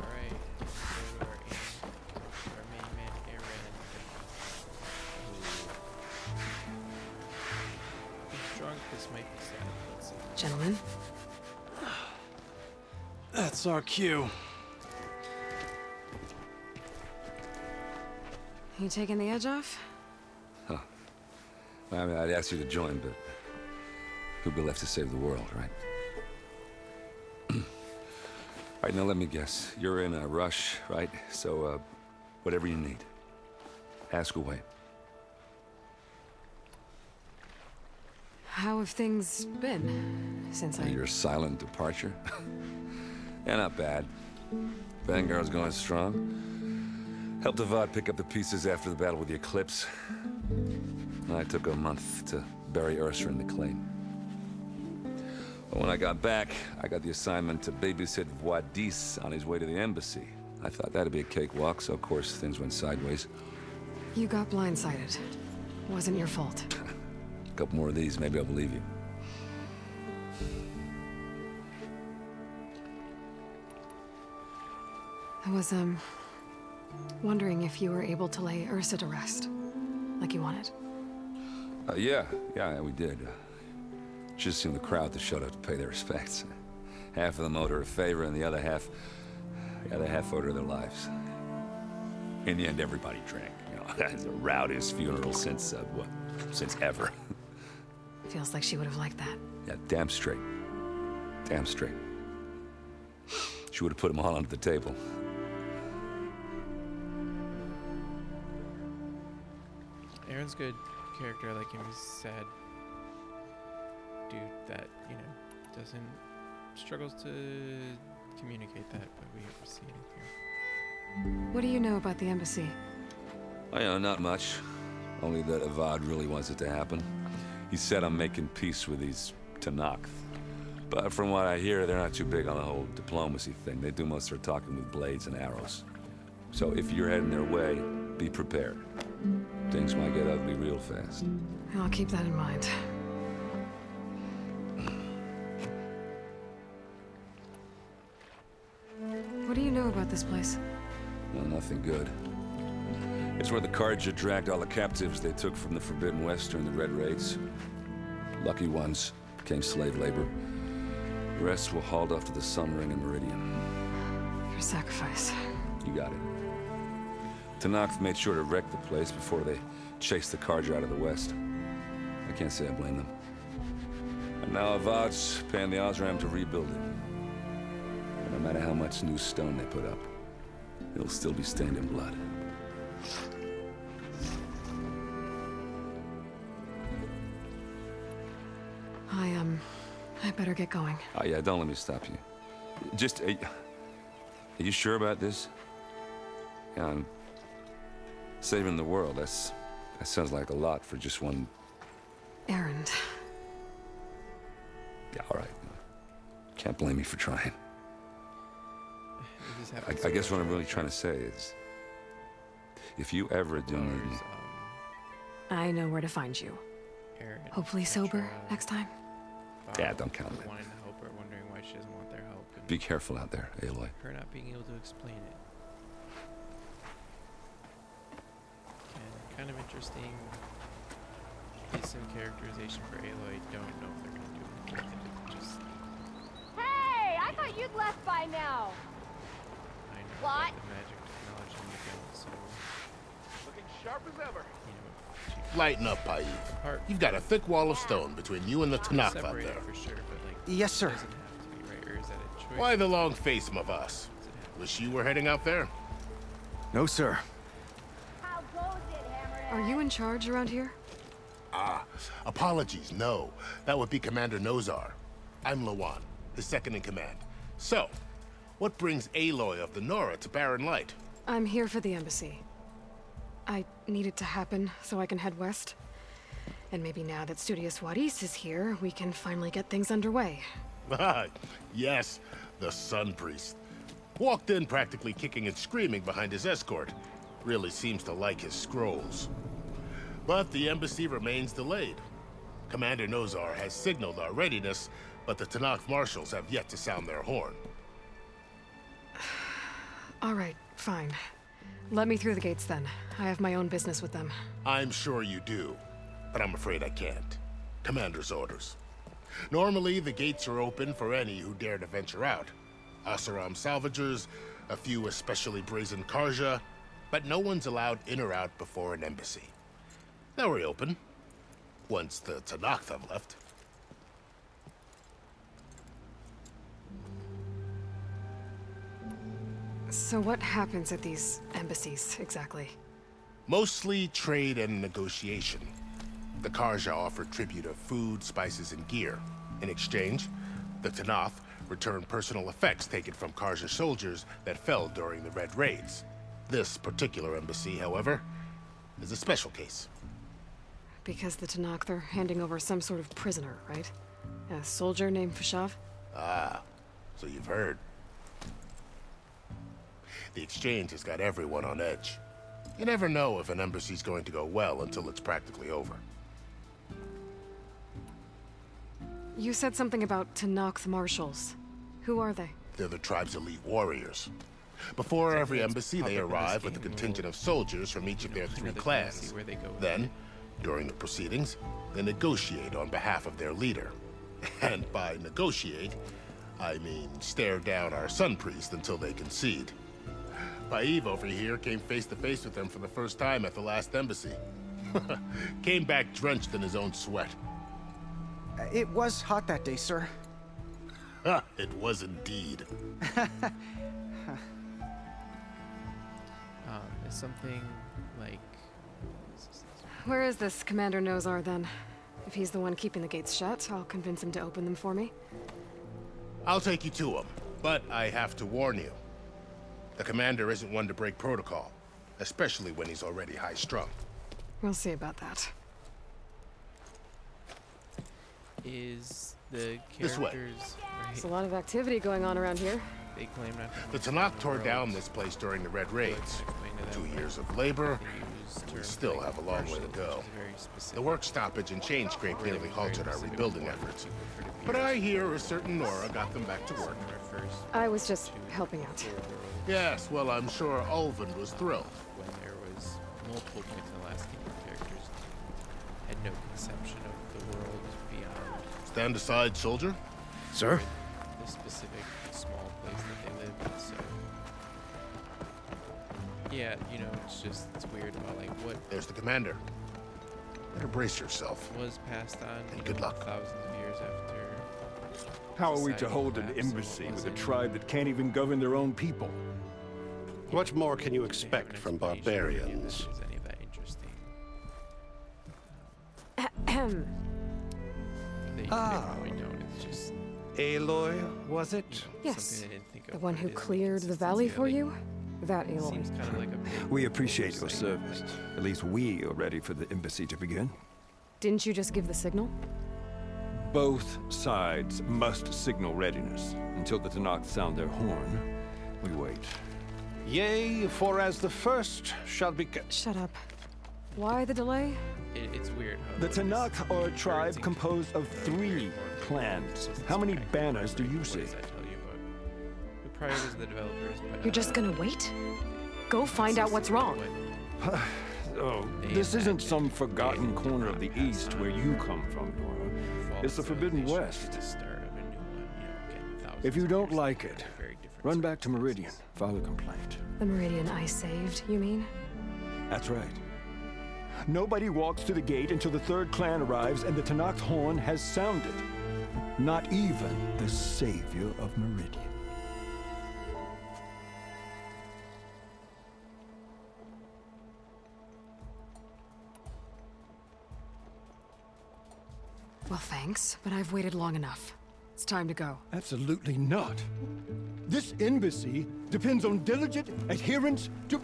Alright, so our main man, Aaron. He's drunk, this might be sad. Let's see. Gentlemen? That's our cue. You taking the edge off? Huh. I mean, I'd ask you to join, but who'd be left to save the world, right? All right, now let me guess. You're in a rush, right? So, whatever you need, ask away. How have things been since Your silent departure? Yeah, not bad. Vanguard's going strong. Helped Avad pick up the pieces after the battle with the Eclipse. I took a month to bury Ursa in the claim. But when I got back, I got the assignment to babysit Wadis on his way to the embassy. I thought that'd be a cakewalk, so of course things went sideways. You got blindsided. Wasn't your fault. A couple more of these, maybe I'll believe you. I was, wondering if you were able to lay Ursa to rest, like you wanted. Yeah, we did. Just seemed the crowd that showed up to pay their respects. Half of them owed her a favor, and the other half owed her their lives. In the end, everybody drank. You know, that's the rowdiest funeral since, since ever. Feels like she would have liked that. Yeah, damn straight. Damn straight. She would have put them all onto the table. Aaron's good character, I like him. He's a sad dude that, you know, struggles to communicate that, but we never see anything. What do you know about the embassy? Not much. Only that Avad really wants it to happen. He said I'm making peace with these Tenakth. But from what I hear, they're not too big on the whole diplomacy thing. They do most of their talking with blades and arrows. So if you're heading their way, be prepared. Things might get ugly real fast. I'll keep that in mind. What do you know about this place? Well, nothing good. It's where the Carja dragged all the captives they took from the Forbidden West during the Red Raids. Lucky ones became slave labor. The rest were hauled off to the Sun Ring and Meridian. Your sacrifice. You got it. Tenakth made sure to wreck the place before they chased the Carja out of the West. I can't say I blame them. And now Avad's paying the Osram to rebuild it. And no matter how much new stone they put up, it'll still be stained in blood. I better get going. Oh yeah, don't let me stop you. Just, are you sure about this? Yeah, I'm saving the world. That sounds like a lot for just one... Errand. Yeah, all right. Can't blame me for trying. I guess what I'm really trying to say is, if you ever do need me... I know where to find you. Hopefully sober next time. Yeah, don't count on it. Wanting to help her, wondering why she doesn't want their help. And Be careful out there, Aloy. her not being able to explain it. And kind of interesting decent characterization for Aloy. Don't know if they're gonna do anything with it. Just Hey, I thought you'd left by now. I know What? about the magic technology in the gun, so Looking sharp as ever. you know, she Lighten up, Paif. apart You've got a thick wall of stone between you and the Tenakth up separated there. for sure, but like Yes, sir. it doesn't have to be, right? Or is that a choice? Why the long face, Mavas? Wish you were heading out there? No, sir. How goes it, Hammerhead? Are you in charge around here? Ah, apologies, no. That would be Commander Nozar. I'm Lawan, his second in command. So, what brings Aloy of the Nora to Barren Light? I'm here for the embassy. I need it to happen so I can head west. And maybe now that Studious Waris is here, we can finally get things underway. Ah, yes, the Sun Priest. Walked in practically kicking and screaming behind his escort. Really seems to like his scrolls. But the embassy remains delayed. Commander Nozar has signaled our readiness, but the Tenakth marshals have yet to sound their horn. All right, fine. Let me through the gates then. I have my own business with them. I'm sure you do, but I'm afraid I can't. Commander's orders. Normally, the gates are open for any who dare to venture out. Asaram salvagers, a few especially brazen Carja, but no one's allowed in or out before an embassy. They'll reopen, once the Tenakth have left. So what happens at these embassies, exactly? Mostly trade and negotiation. The Carja offer tribute of food, spices, and gear. In exchange, the Tenakth return personal effects taken from Carja soldiers that fell during the Red Raids. This particular embassy, however, is a special case. Because the Tenakth are handing over some sort of prisoner, right? A soldier named Fashav? Ah, so you've heard. The exchange has got everyone on edge. You never know if an embassy's going to go well until it's practically over. You said something about Tenakth marshals. Who are they? They're the tribe's elite warriors. Before every embassy, they arrive with a contingent of soldiers from each of their three clans. Then, during the proceedings, they negotiate on behalf of their leader. And by negotiate, I mean stare down our Sun Priest until they concede. Paif over here came face to face with them for the first time at the last embassy. Came back drenched in his own sweat. It was hot that day, sir. It was indeed. Is something like... Where is this Commander Nozar, then? If he's the one keeping the gates shut, I'll convince him to open them for me. I'll take you to him, but I have to warn you. The commander isn't one to break protocol, especially when he's already high-strung. We'll see about that. Is the This way. characters... There's a lot of activity going on around here. They claim not to... The Tenakth tore down this place during the Red Raids. that 2 way. years of labor, They we use still terms have a like long way to partial, go. which is very specific. The work stoppage and chain scrape Or they nearly were very halted our specific rebuilding what efforts. you prefer to be But as I hear a certain Nora got them back to work. refers I was just helping out. to the world Yes, well, I'm sure Ulvin was thrilled. when there was multiple points in the last game where characters had no conception of the world beyond Stand aside, soldier. Sir? the specific small place that they live in. So yeah, you know, it's weird about like what There's the commander. Better brace yourself. was passed on And you good know, luck. thousands of years after. How are we to society hold an collapsed and what embassy with a wasn't. tribe that can't even govern their own people? What more can you They have an expect from explanation for any of barbarians? this. Is any of that interesting? They probably don't. It's just Aloy, was it? Yes. something I didn't think of. The one but who it is an cleared the inconsistency valley that, for like, you? That Aloy. Seems kind of like a big We appreciate your oversight, service. like, At least we are ready for the embassy to begin. Didn't you just give the signal? Both sides must signal readiness. Until the Tanakh sound their horn, we wait. Yea, for as the first shall be... Shut up. Why the delay? It's weird how The like, Tanakh this are a tribe encouraging composed of very 3 important. clans. It's just How many this banners do background, you what see? does that tell you about who priorities the developers? But, You're just gonna wait? Go find out what's wrong. Oh, this isn't some forgotten corner of the East where you come from, Nora. It's the Forbidden West. If you don't like it, run back to Meridian, file a complaint. The Meridian I saved, you mean? That's right. Nobody walks to the gate until the 3rd clan arrives and the Tanakh's horn has sounded. Not even the savior of Meridian. Well, thanks, but I've waited long enough. It's time to go. Absolutely not. This embassy depends on diligent adherence to...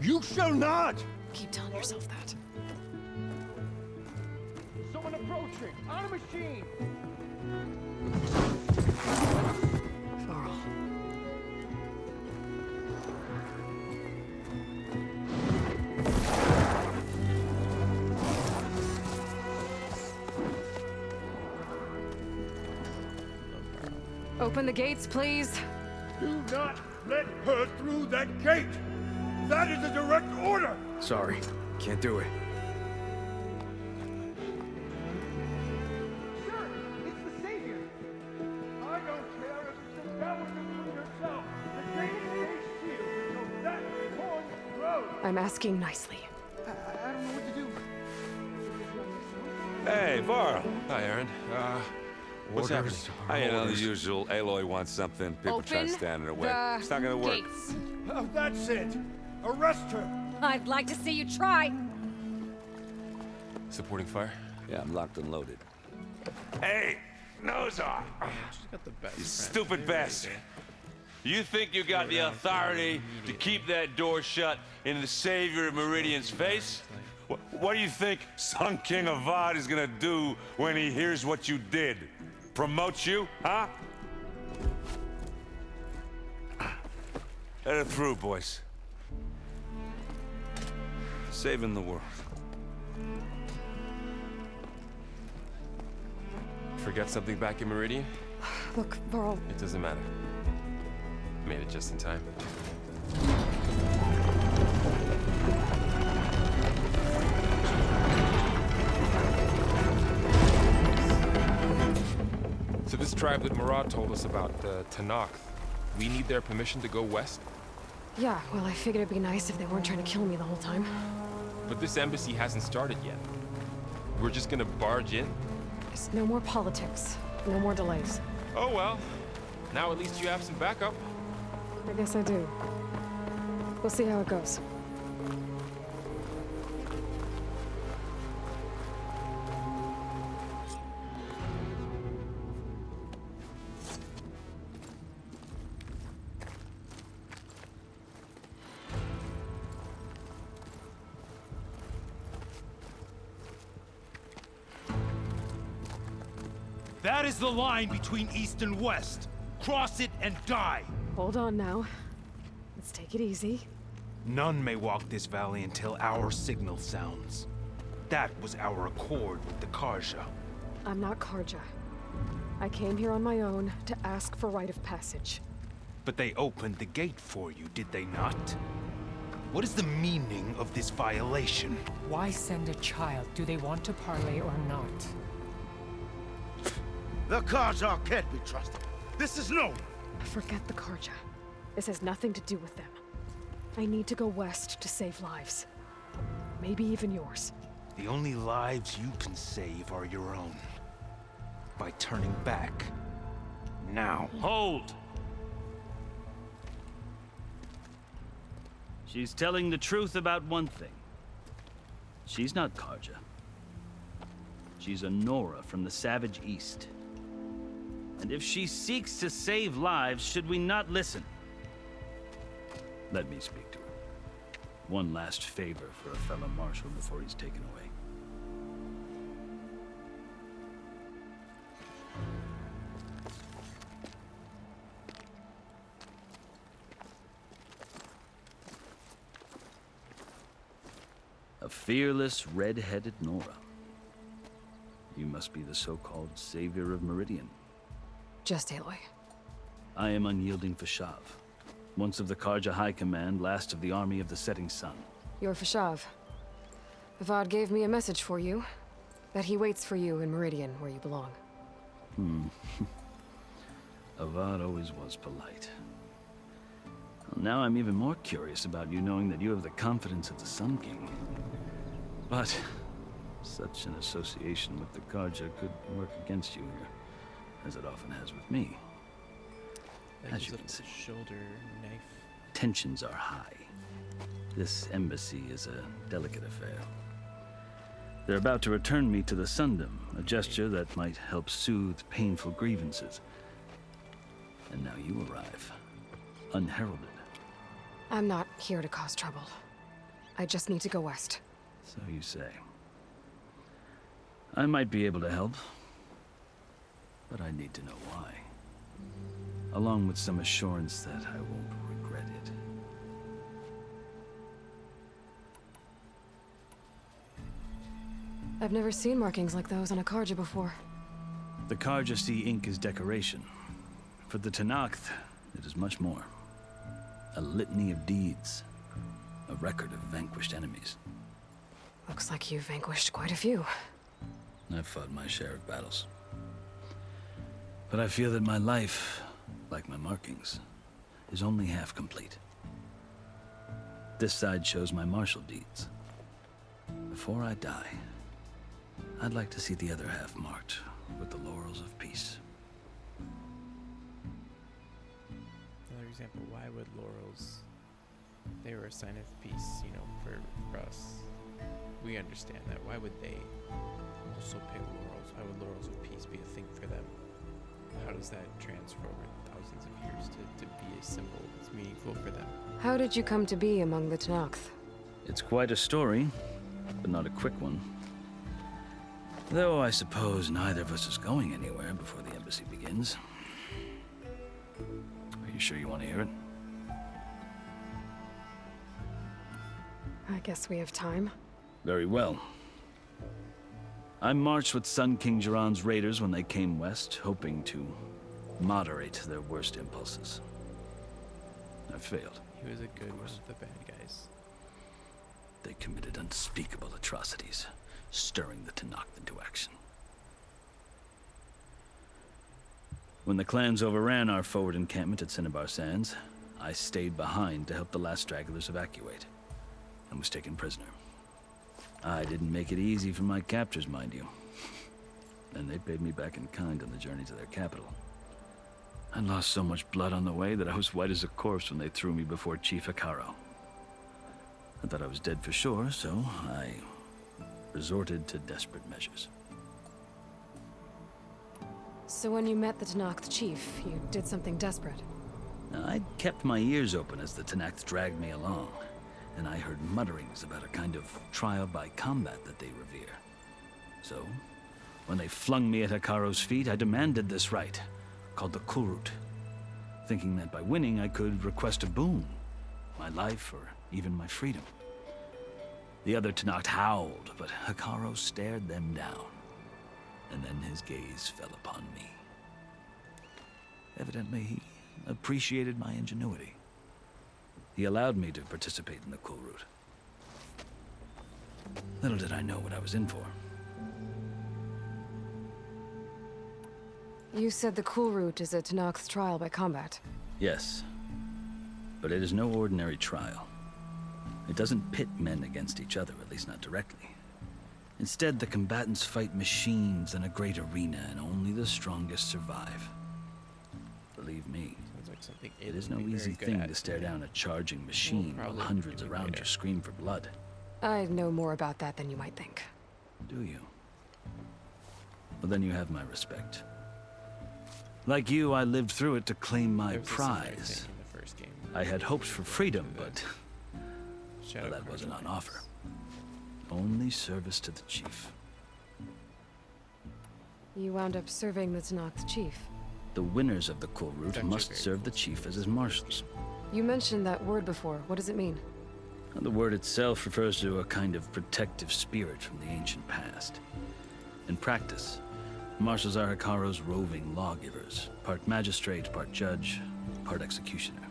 You shall not! Keep telling yourself that. Someone approaching! On a machine! Varl. Open the gates, please. Do not let her through that gate! That is a direct order! Sorry, can't do it. Sir, it's the Savior! I don't care if it's the devil you yourself. The gate stays sealed until that horn grows. I'm asking nicely. I don't know what to do. Hey, Varl. Hi, Aaron. What's happening? You know, the usual. Aloy wants something. People try to stand in her way. It's not gonna work. Gates. Oh, that's it. Arrest her. I'd like to see you try. Supporting fire? Yeah, I'm locked and loaded. Hey, nose off. She's got the best You friend. stupid bastard. You think you got the authority to keep that door shut in the savior of Meridian's face? What do you think Sun King Avad is gonna do when he hears what you did? Promote you, huh? Let her through, boys. Saving the world. Forget something back in Meridian? Look, Varl, It doesn't matter. Made it just in time. So this tribe that Murad told us about, the Tanakh, we need their permission to go west? yeah, well, I figured it'd be nice if they weren't trying to kill me the whole time. But this embassy hasn't started yet. We're just gonna barge in? Just no more politics. No more delays. Oh well. Now at least you have some backup. I guess I do. We'll see how it goes. That is the line between East and West. Cross it and die. Hold on now. It Let's take it easy. None may walk this valley until our signal sounds. That was our accord with the Carja. I'm not Carja. I came here on my own to ask for rite of passage. But they opened the gate for you, did they not? What is the meaning of this violation? Why send a child? Do they want to parley or not? The Carja can't be trusted. This is no. Forget the Carja. This has nothing to do with them. I need to go west to save lives. Maybe even yours. The only lives you can save are your own. By turning back. Now. Hold! She's telling the truth about one thing. She's not Carja. She's a Nora from the Savage East. And if she seeks to save lives, should we not listen? Let me speak to her. One last favor for a fellow marshal before he's taken away. A fearless, red-headed Nora. You must be the so-called savior of Meridian. Just Aloy. I am unyielding Fashav. Once of the Carja High Command, last of the army of the Setting Sun. You're Fashav. Avad gave me a message for you. That he waits for you in Meridian, where you belong. Avad always was polite. Well, now I'm even more curious about you knowing that you have the confidence of the Sun King. But such an association with the Carja could work against you here, as it often has with me. As you can see, shoulder knife. Tensions are high. This embassy is a delicate affair. They're about to return me to the Sundom, a gesture that might help soothe painful grievances. And now you arrive, unheralded. I'm not here to cause trouble. I just need to go west. So you say. I might be able to help, but I need to know why. Along with some assurance that I won't regret it. I've never seen markings like those on a Carja before. The Carja see ink as decoration. For the Tenakth, it is much more. A litany of deeds. A record of vanquished enemies. Looks like you've vanquished quite a few. I've fought my share of battles. But I feel that my life, like my markings, is only half complete. This side shows my martial deeds. Before I die, I'd like to see the other half marked with the laurels of peace. Another example, why would laurels, they were a sign of peace, you know, for us. We understand that. Why would they also pick laurels? Why would laurels of peace be a thing for them? How does that transfer over thousands of years to be a symbol that's meaningful for them? How did you come to be among the Tenakth? It's quite a story, but not a quick one. Though I suppose neither of us is going anywhere before the embassy begins. Are you sure you want to hear it? I guess we have time. Very well. I marched with Sun King Jiran's raiders when they came west, hoping to moderate their worst impulses. I failed. He was a good one of the bad guys. They committed unspeakable atrocities, stirring the Tenakth into action. When the clans overran our forward encampment at Cinnabar Sands, I stayed behind to help the last stragglers evacuate, and was taken prisoner. I didn't make it easy for my captors, mind you. And they paid me back in kind on the journey to their capital. I lost so much blood on the way that I was white as a corpse when they threw me before Chief Hekarro. I thought I was dead for sure, so I resorted to desperate measures. So when you met the Tenakth chief, you did something desperate? I'd kept my ears open as the Tenakth dragged me along, and I heard mutterings about a kind of trial by combat that they revere. So, when they flung me at Hekarro's feet, I demanded this rite, called the Kulrut, thinking that by winning I could request a boon, my life, or even my freedom. The other Tenakth howled, but Hekarro stared them down, and then his gaze fell upon me. Evidently, he appreciated my ingenuity. He allowed me to participate in the Kulrut. Little did I know what I was in for. You said the Kulrut is a Tenakth's trial by combat. Yes, but it is no ordinary trial. It doesn't pit men against each other, at least not directly. Instead, the combatants fight machines in a great arena, and only the strongest survive. Believe me, it is no easy thing to stare down a charging machine while hundreds around you scream for blood. I know more about that than you might think. Do you? Well, then you have my respect. Like you, I lived through it to claim my prize. I had hoped for freedom, but well, that wasn't on offer. Only service to the chief. You wound up serving the Tenakth's chief. The winners of the Kulrut must serve the chief as his marshals. You mentioned that word before. What does it mean? The word itself refers to a kind of protective spirit from the ancient past. In practice, marshals are Hekarro's roving lawgivers, part magistrate, part judge, part executioner.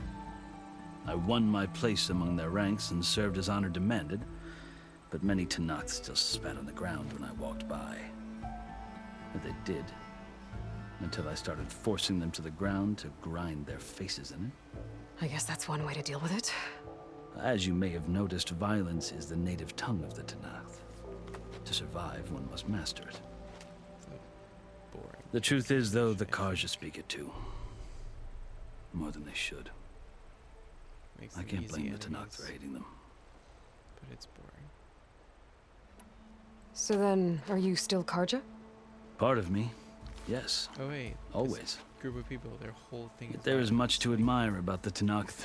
I won my place among their ranks and served as honor demanded, but many Tenakth still spat on the ground when I walked by. But they did, until I started forcing them to the ground to grind their faces in it. I guess that's one way to deal with it. As you may have noticed, violence is the native tongue of the Tenakth. To survive, one must master it. The truth is, though, the Carja speak it too. More than they should. I can't blame the Tenakth for hating them. But it's boring. So then, are you still Carja? Part of me, yes. Oh wait. Always. Group of people, their whole thing Yet is there is much to admire about the Tenakth.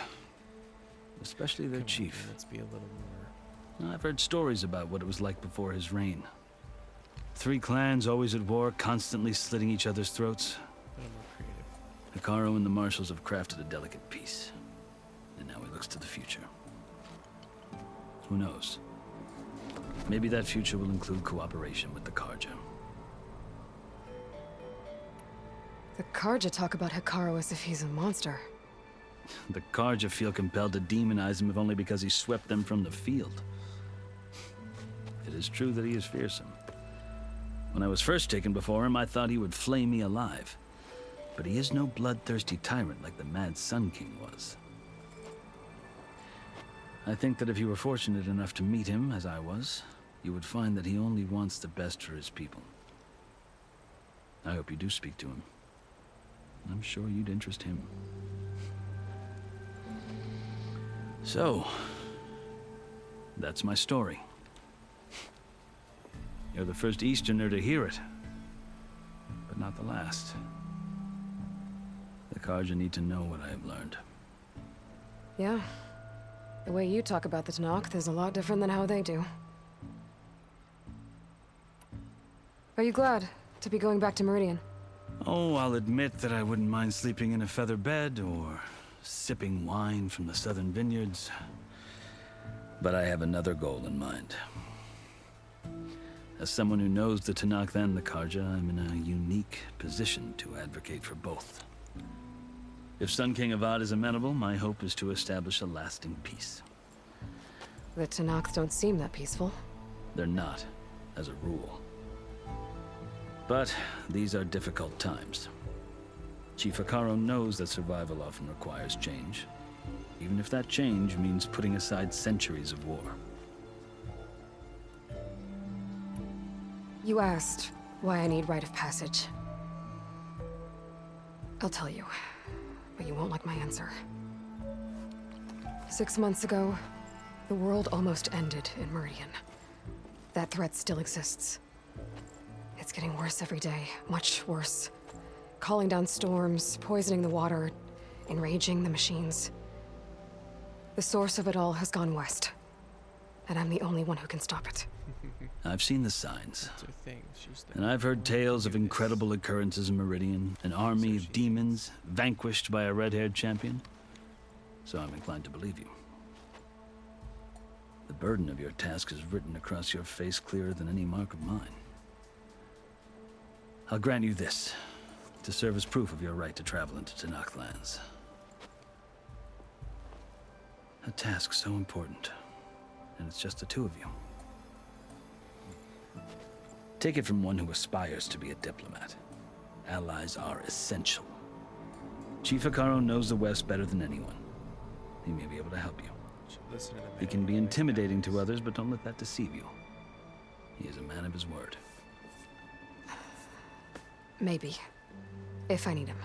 Especially their chief. Let's be a little more. I've heard stories about what it was like before his reign. 3 clans always at war, constantly slitting each other's throats. A little more creative. Hekarro and the marshals have crafted a delicate peace. And now he looks to the future. Who knows? Maybe that future will include cooperation with the Carja. The Carja talk about Hekarro as if he's a monster. The Carja feel compelled to demonize him if only because he swept them from the field. It is true that he is fearsome. When I was first taken before him, I thought he would flay me alive. But he is no bloodthirsty tyrant like the Mad Sun King was. I think that if you were fortunate enough to meet him, as I was, you would find that he only wants the best for his people. I hope you do speak to him. I'm sure you'd interest him. So, that's my story. You're the first Easterner to hear it, but not the last. The Carja need to know what I have learned. Yeah. The way you talk about the Tenakth is a lot different than how they do. Are you glad to be going back to Meridian? Oh, I'll admit that I wouldn't mind sleeping in a feather bed or sipping wine from the southern vineyards. But I have another goal in mind. As someone who knows the Tenakth and the Carja, I'm in a unique position to advocate for both. If Sun King Avad is amenable, my hope is to establish a lasting peace. The Tenakth don't seem that peaceful. They're not, as a rule. But these are difficult times. Chief Hekarro knows that survival often requires change, even if that change means putting aside centuries of war. You asked why I need rite of passage. I'll tell you, but you won't like my answer. 6 months ago, the world almost ended in Meridian. That threat still exists. It's getting worse every day, much worse. Calling down storms, poisoning the water, enraging the machines. The source of it all has gone west, and I'm the only one who can stop it. I've seen the signs. That's her thing. She's the And I've heard tales of incredible occurrences in Meridian, an army of demons vanquished by a red-haired champion. So I'm inclined to believe you. The burden of your task is written across your face clearer than any mark of mine. I'll grant you this, to serve as proof of your right to travel into Tenakth lands. A task so important, and it's just the two of you. Take it from one who aspires to be a diplomat. Allies are essential. Chief Hekarro knows the West better than anyone. He may be able to help you. He can be intimidating to others, but don't let that deceive you. He is a man of his word. Maybe. If I need him.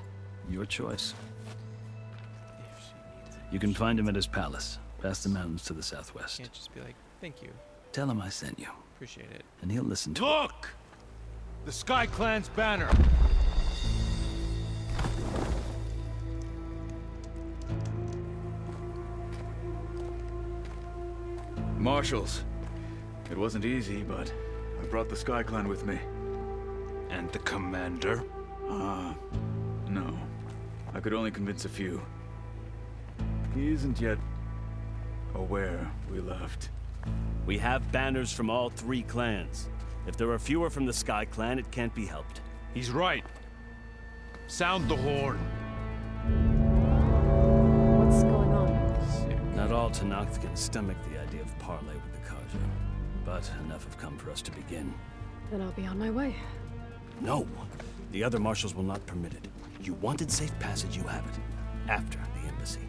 Your choice. You can find him at his palace, past the mountains to the southwest. Can't just be like, thank you. Tell him I sent you. Appreciate it. And he'll listen to Look! The Sky Clan's banner. Marshals. It wasn't easy, but I brought the Sky Clan with me. And the commander? No. I could only convince a few. He isn't yet aware we left. We have banners from all 3 clans. If there are fewer from the Sky Clan, it can't be helped. He's right. Sound the horn. What's going on? Not all Tenakth can stomach the idea of parley with the Carja, but enough have come for us to begin. Then I'll be on my way. No! The other marshals will not permit it. You wanted safe passage, you have it. After the embassy.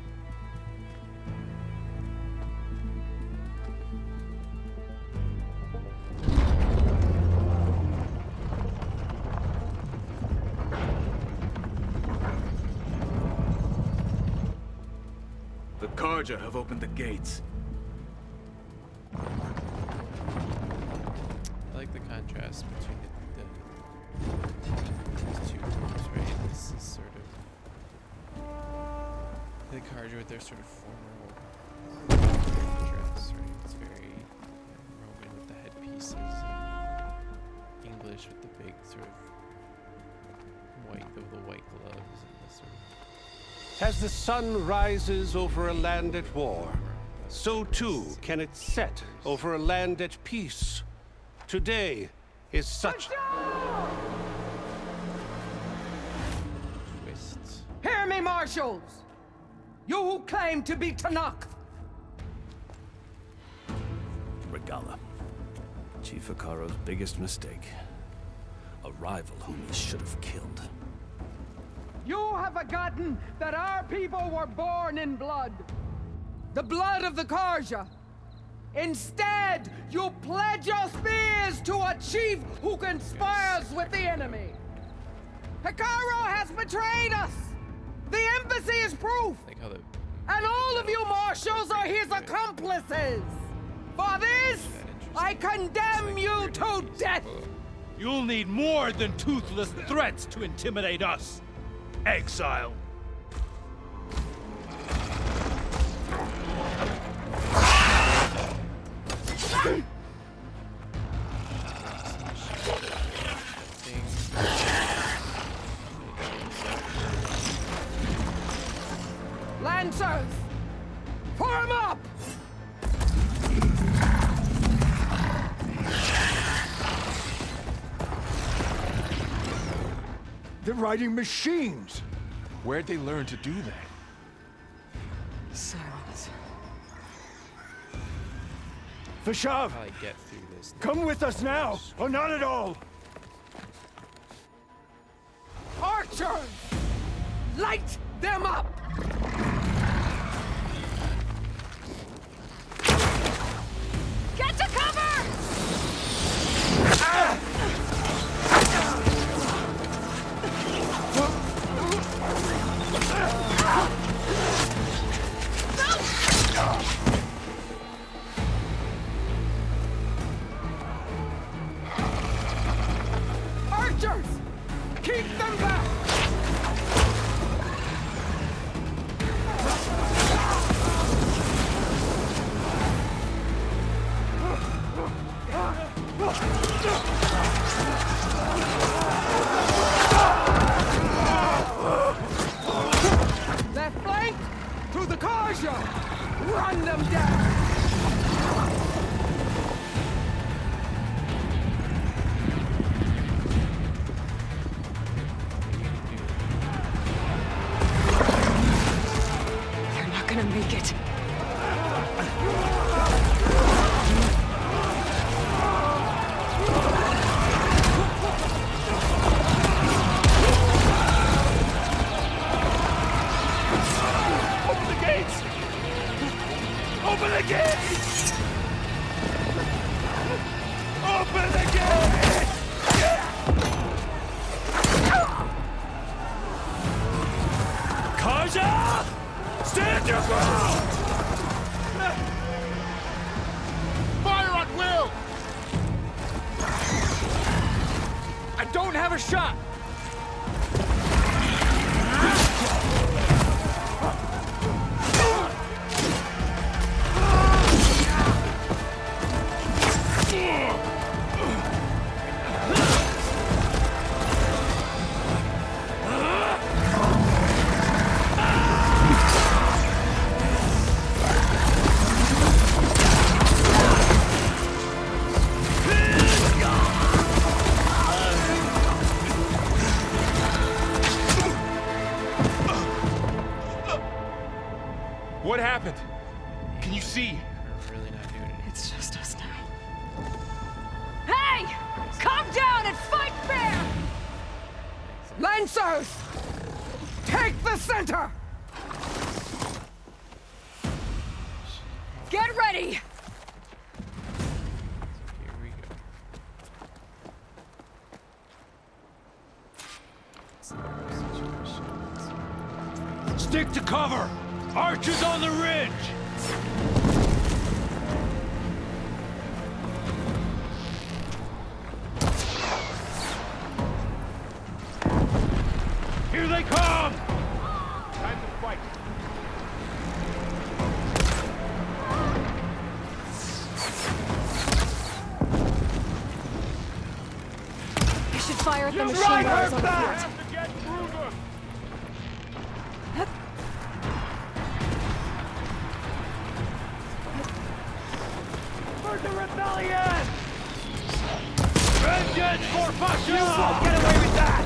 The Carja have opened the gates. I like the contrast between these two groups, right? This is sort of the Carja with their sort of formal dress, right? It's very Roman with the headpieces, and English with the big sort of white gloves and the sort of. As the sun rises over a land at war, so too can it set over a land at peace. Today is such... Twists. Hear me, marshals! You who claim to be Tenakth! Regalla. Chief Hekarro's biggest mistake. A rival whom he should have killed. You have forgotten that our people were born in blood. The blood of the Carja. Instead, you pledge your spears to a chief who conspires with the enemy. Hekarro has betrayed us! The embassy is proof! And all of you marshals are his accomplices! For this, I condemn you to death! You'll need more than toothless threats to intimidate us. Exile. Lancers! Form up! They're riding machines! Where'd they learn to do that? Silence. Vashav! How I get through this. Come with us now, or not at all! Archers! Light them up! Get to cover! Archers! Keep them back! Left flank to the Carja! Run them down! have a shot! What happened? Can you see? We're really not doing it. It's just us now. Hey! Come down and fight fair! Lancers! Take the center! Get ready! Here we go. Stick to cover! Archers on the ridge! Here they come! Time to fight. We should fire at the machine drive guns her on the back! fort. To get through them. For the rebellion! Vengeance for Fascism! You won't get away with that!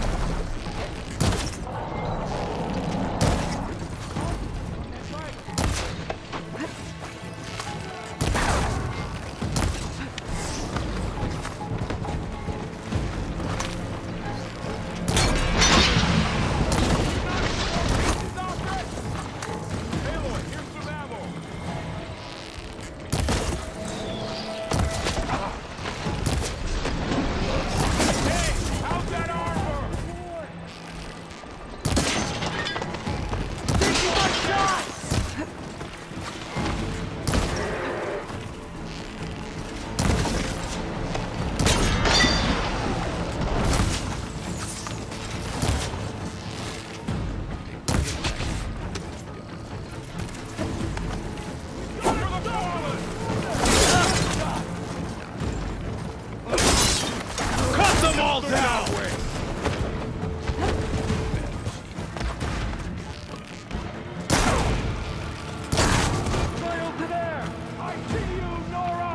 Aloy, here's some ammo. Hey, how's that armor? Cut them all down! Sail to there! I see you, Nora!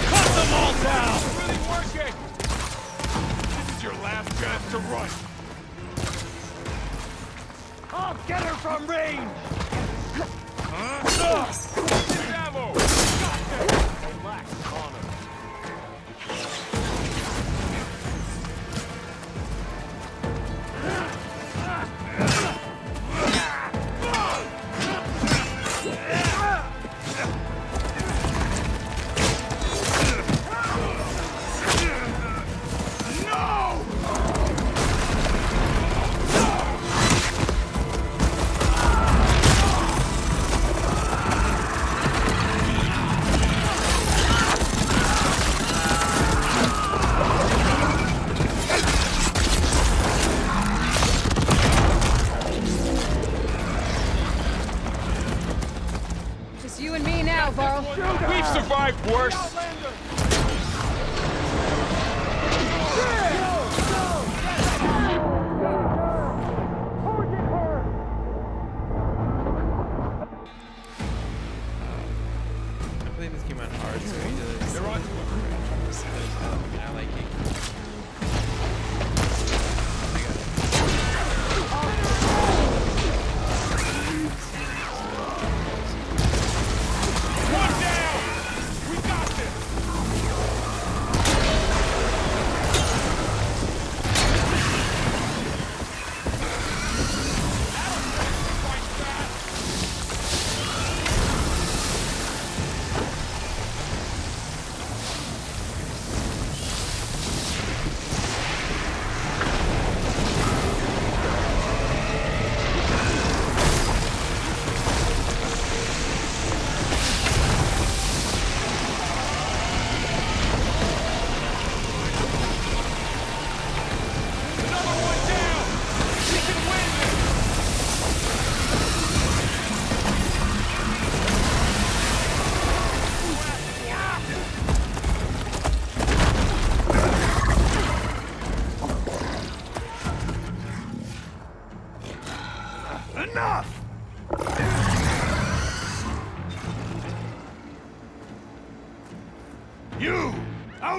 Cut them all down! It's really working. This is your last chance to run. I'll get her from range! Get ammo. Got this. Relax, Connor. Just you and me now, Varl. We've survived worse. I played this game on hard, so he does. They're on to it. I like it. One down. We got this. Fight fast.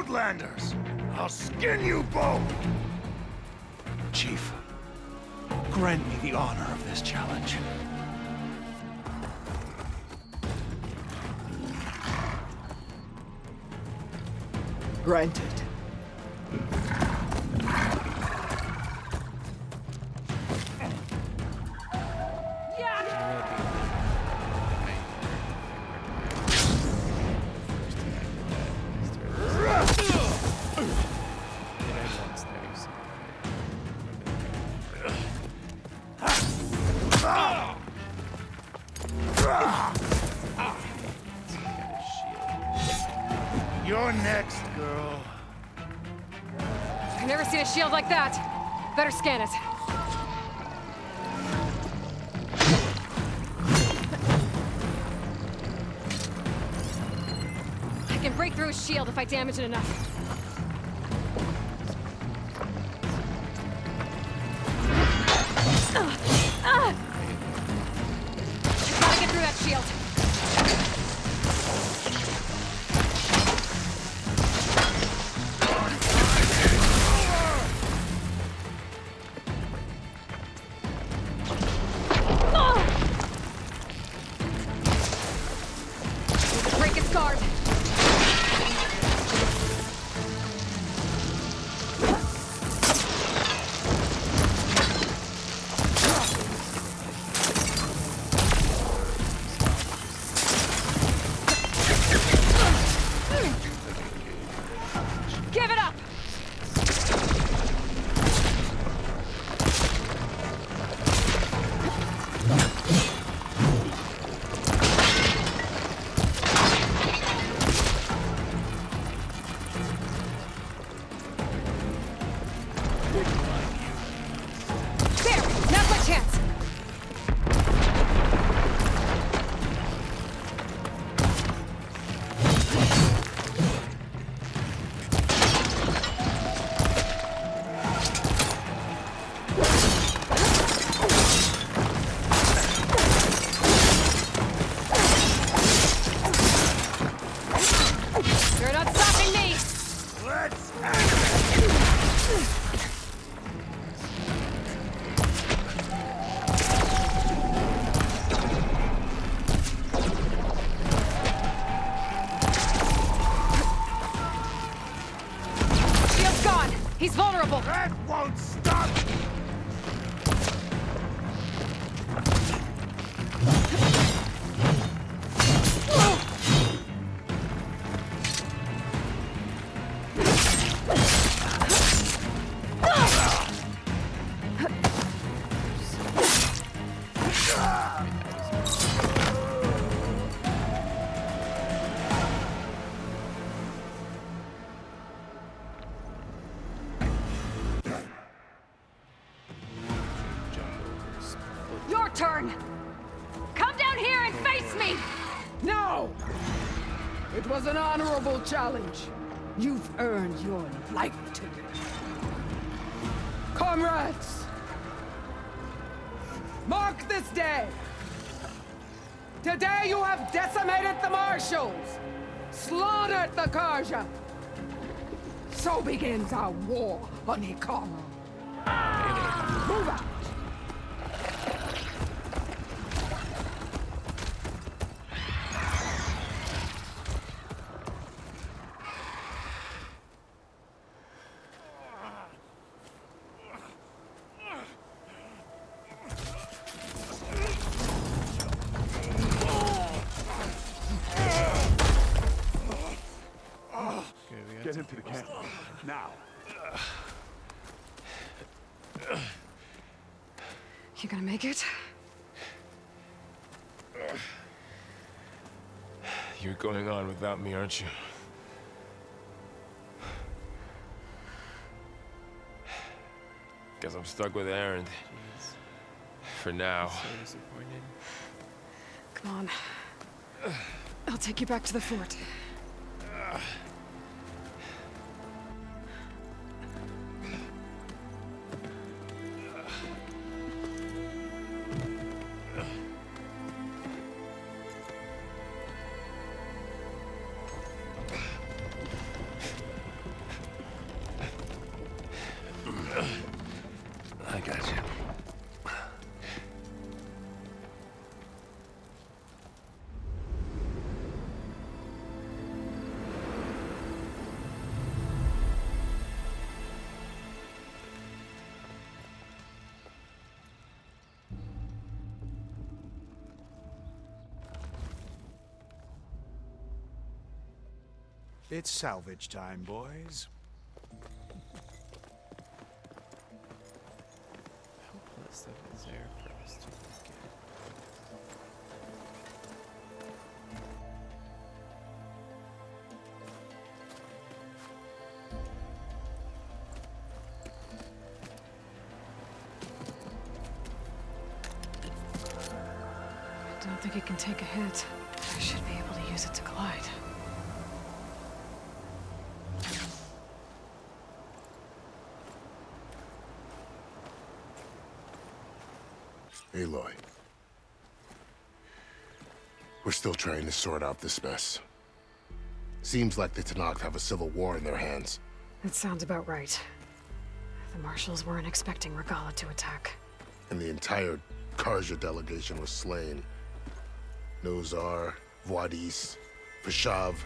Outlanders! I'll skin you both! Chief, grant me the honor of this challenge. Granted. You're next, girl. I've never seen a shield like that. Better scan it. I can break through a shield if I damage it enough. I gotta get through that shield. Break its guard. Give it up! There! Now's my chance! You're not stopping me! Let's Shield's gone! He's vulnerable! That won't stop! Your turn! Come down here and face me! No! It was an honorable challenge. You've earned your life today. Comrades! Mark this day! Today you have decimated the Marshals! Slaughtered the Karja! So begins our war on Hikaru. Move out! Get into the camp. Now. You gonna make it? You're going on without me, aren't you? Guess I'm stuck with Aaron. For now. So disappointed. Come on. I'll take you back to the fort. It's salvage time, boys. How much stuff is there for us to look at? I don't think it can take a hit. I should be able to use it to glide. Aloy. We're still trying to sort out this mess. Seems like the Tenakth have a civil war in their hands. That sounds about right. The Marshals weren't expecting Regalla to attack. And the entire Carja delegation was slain. Nozar, Vuadis, Vashav.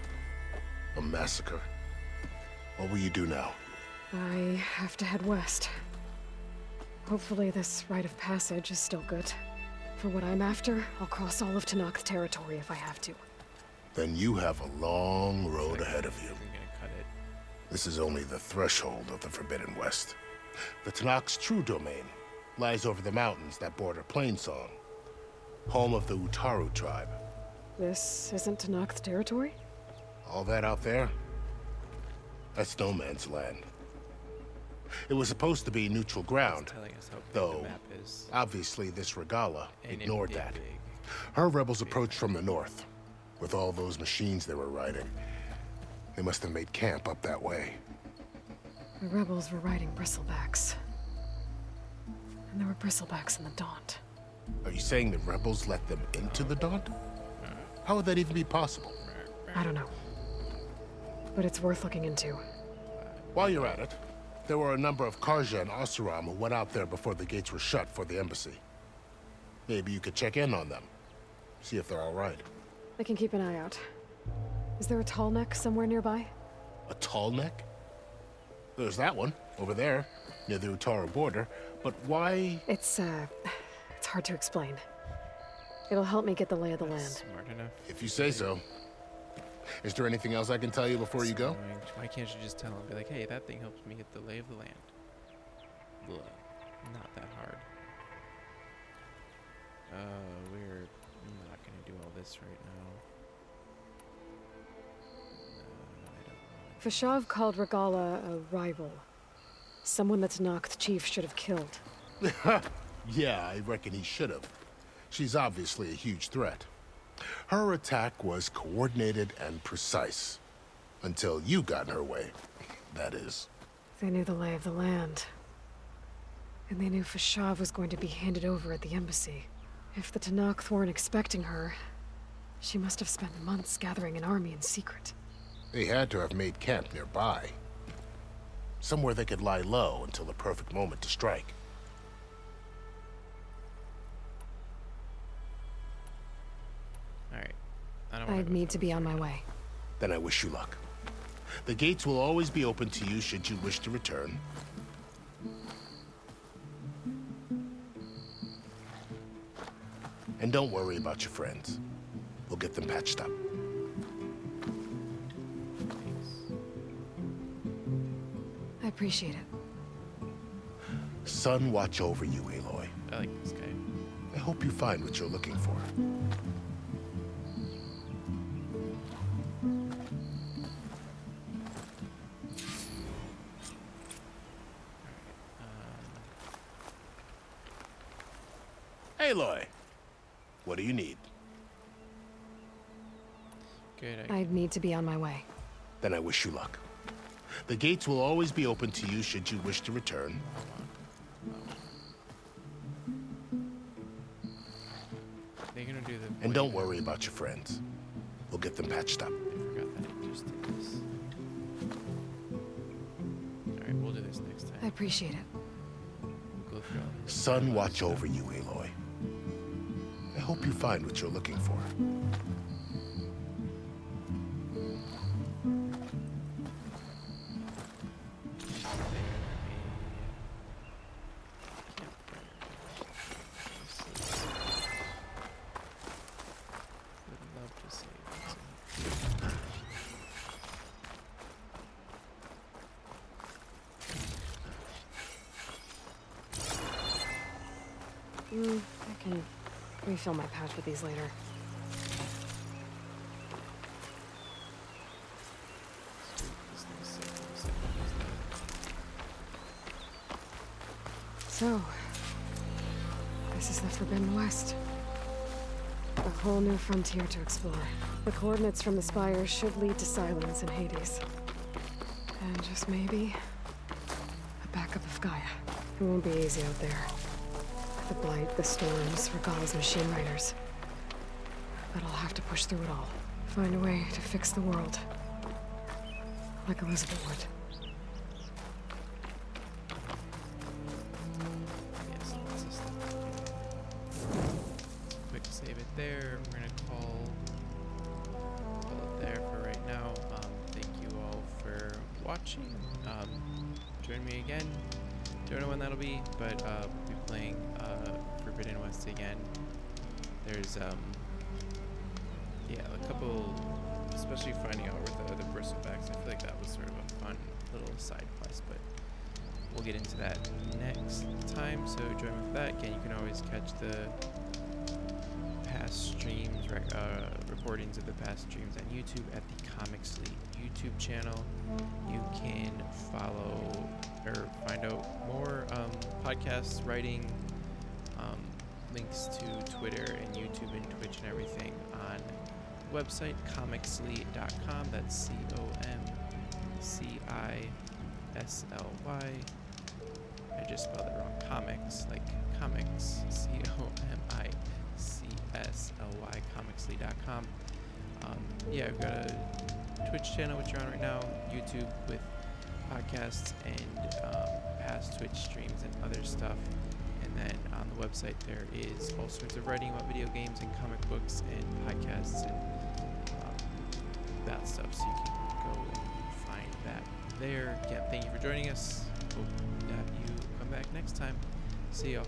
A massacre. What will you do now? I have to head west. Hopefully this rite of passage is still good. For what I'm after, I'll cross all of Tenakth territory if I have to. Then you have a long road ahead of you. This is only the threshold of the Forbidden West. The Tenakth's true domain lies over the mountains that border Plainsong, home of the Utaru tribe. This isn't Tenakth territory? All that out there? That's no man's land. It was supposed to be neutral ground, though obviously this Regalla ignored that. Her rebels approached from the north, with all those machines they were riding. They must have made camp up that way. The rebels were riding bristlebacks. And there were bristlebacks in the Daunt. Are you saying the rebels let them into the Daunt? How would that even be possible? I don't know. But it's worth looking into. While you're at it, there were a number of Carja and Oseram who went out there before the gates were shut for the embassy. Maybe you could check in on them. See if they're all right. I can keep an eye out. Is there a tall neck somewhere nearby? A tall neck? There's that one, over there, near the Utaru border. But why? It's hard to explain. It'll help me get the lay of the land. Smart enough. If you say so. Is there anything else I can tell you before you go? Why can't you just tell him? Be like, hey, that thing helps me get the lay of the land. Blah. Not that hard. We're not gonna do all this right now. Vashav called Regalla a rival. Someone that Tenakth chief should have killed. Yeah, I reckon he should have. She's obviously a huge threat. Her attack was coordinated and precise. Until you got in her way, that is. They knew the lay of the land. And they knew Vashav was going to be handed over at the embassy. If the Tenakth weren't expecting her, she must have spent months gathering an army in secret. They had to have made camp nearby. Somewhere they could lie low until the perfect moment to strike. Alright. I'd need to be on my way. Then I wish you luck. The gates will always be open to you should you wish to return. And don't worry about your friends. We'll get them patched up. I appreciate it. Sun watch over you, Aloy. I like this guy. I hope you find what you're looking for. Aloy, what do you need? Good. I'd need to be on my way. Then I wish you luck. The gates will always be open to you should you wish to return. They're gonna do the. And don't worry about your friends. We'll get them patched up. I forgot that I just did this. Alright, we'll do this next time. I appreciate it. We'll go through all this. Sun watch over you, Aloy. I hope you find what you're looking for. I can refill my pouch with these later. So, this is the Forbidden West. A whole new frontier to explore. The coordinates from the spires should lead to Silence and Hades. And just maybe, a backup of Gaia. It won't be easy out there. The Blight, the Storms, Regalla's machine riders. But I'll have to push through it all. Find a way to fix the world. Like Elizabeth would. Quick save it there. We're gonna call it there for right now. Thank you all for watching. Join me again. Don't know when that'll be, but we'll be playing Forbidden West again. There's yeah, a couple, especially finding out where the bristlebacks. I feel like that was sort of a fun little side quest, but we'll get into that next time. So join me for that. Again, you can always catch the past streams, recordings of the past streams on YouTube at the Comicsly YouTube channel. You can follow or find out more podcasts, writing, links to Twitter and YouTube and Twitch and everything on the website comicsly.com. That's COMCISLY. I just spelled it wrong. Comics, like comics, COMICSLY, comicsly.com. Yeah, I've got a Twitch channel which you're on right now, YouTube with podcasts and past Twitch streams and other stuff. And then on the website there is all sorts of writing about video games and comic books and podcasts and that stuff. So you can go and find that there. Again, thank you for joining us. Hope that you come back next time. See y'all.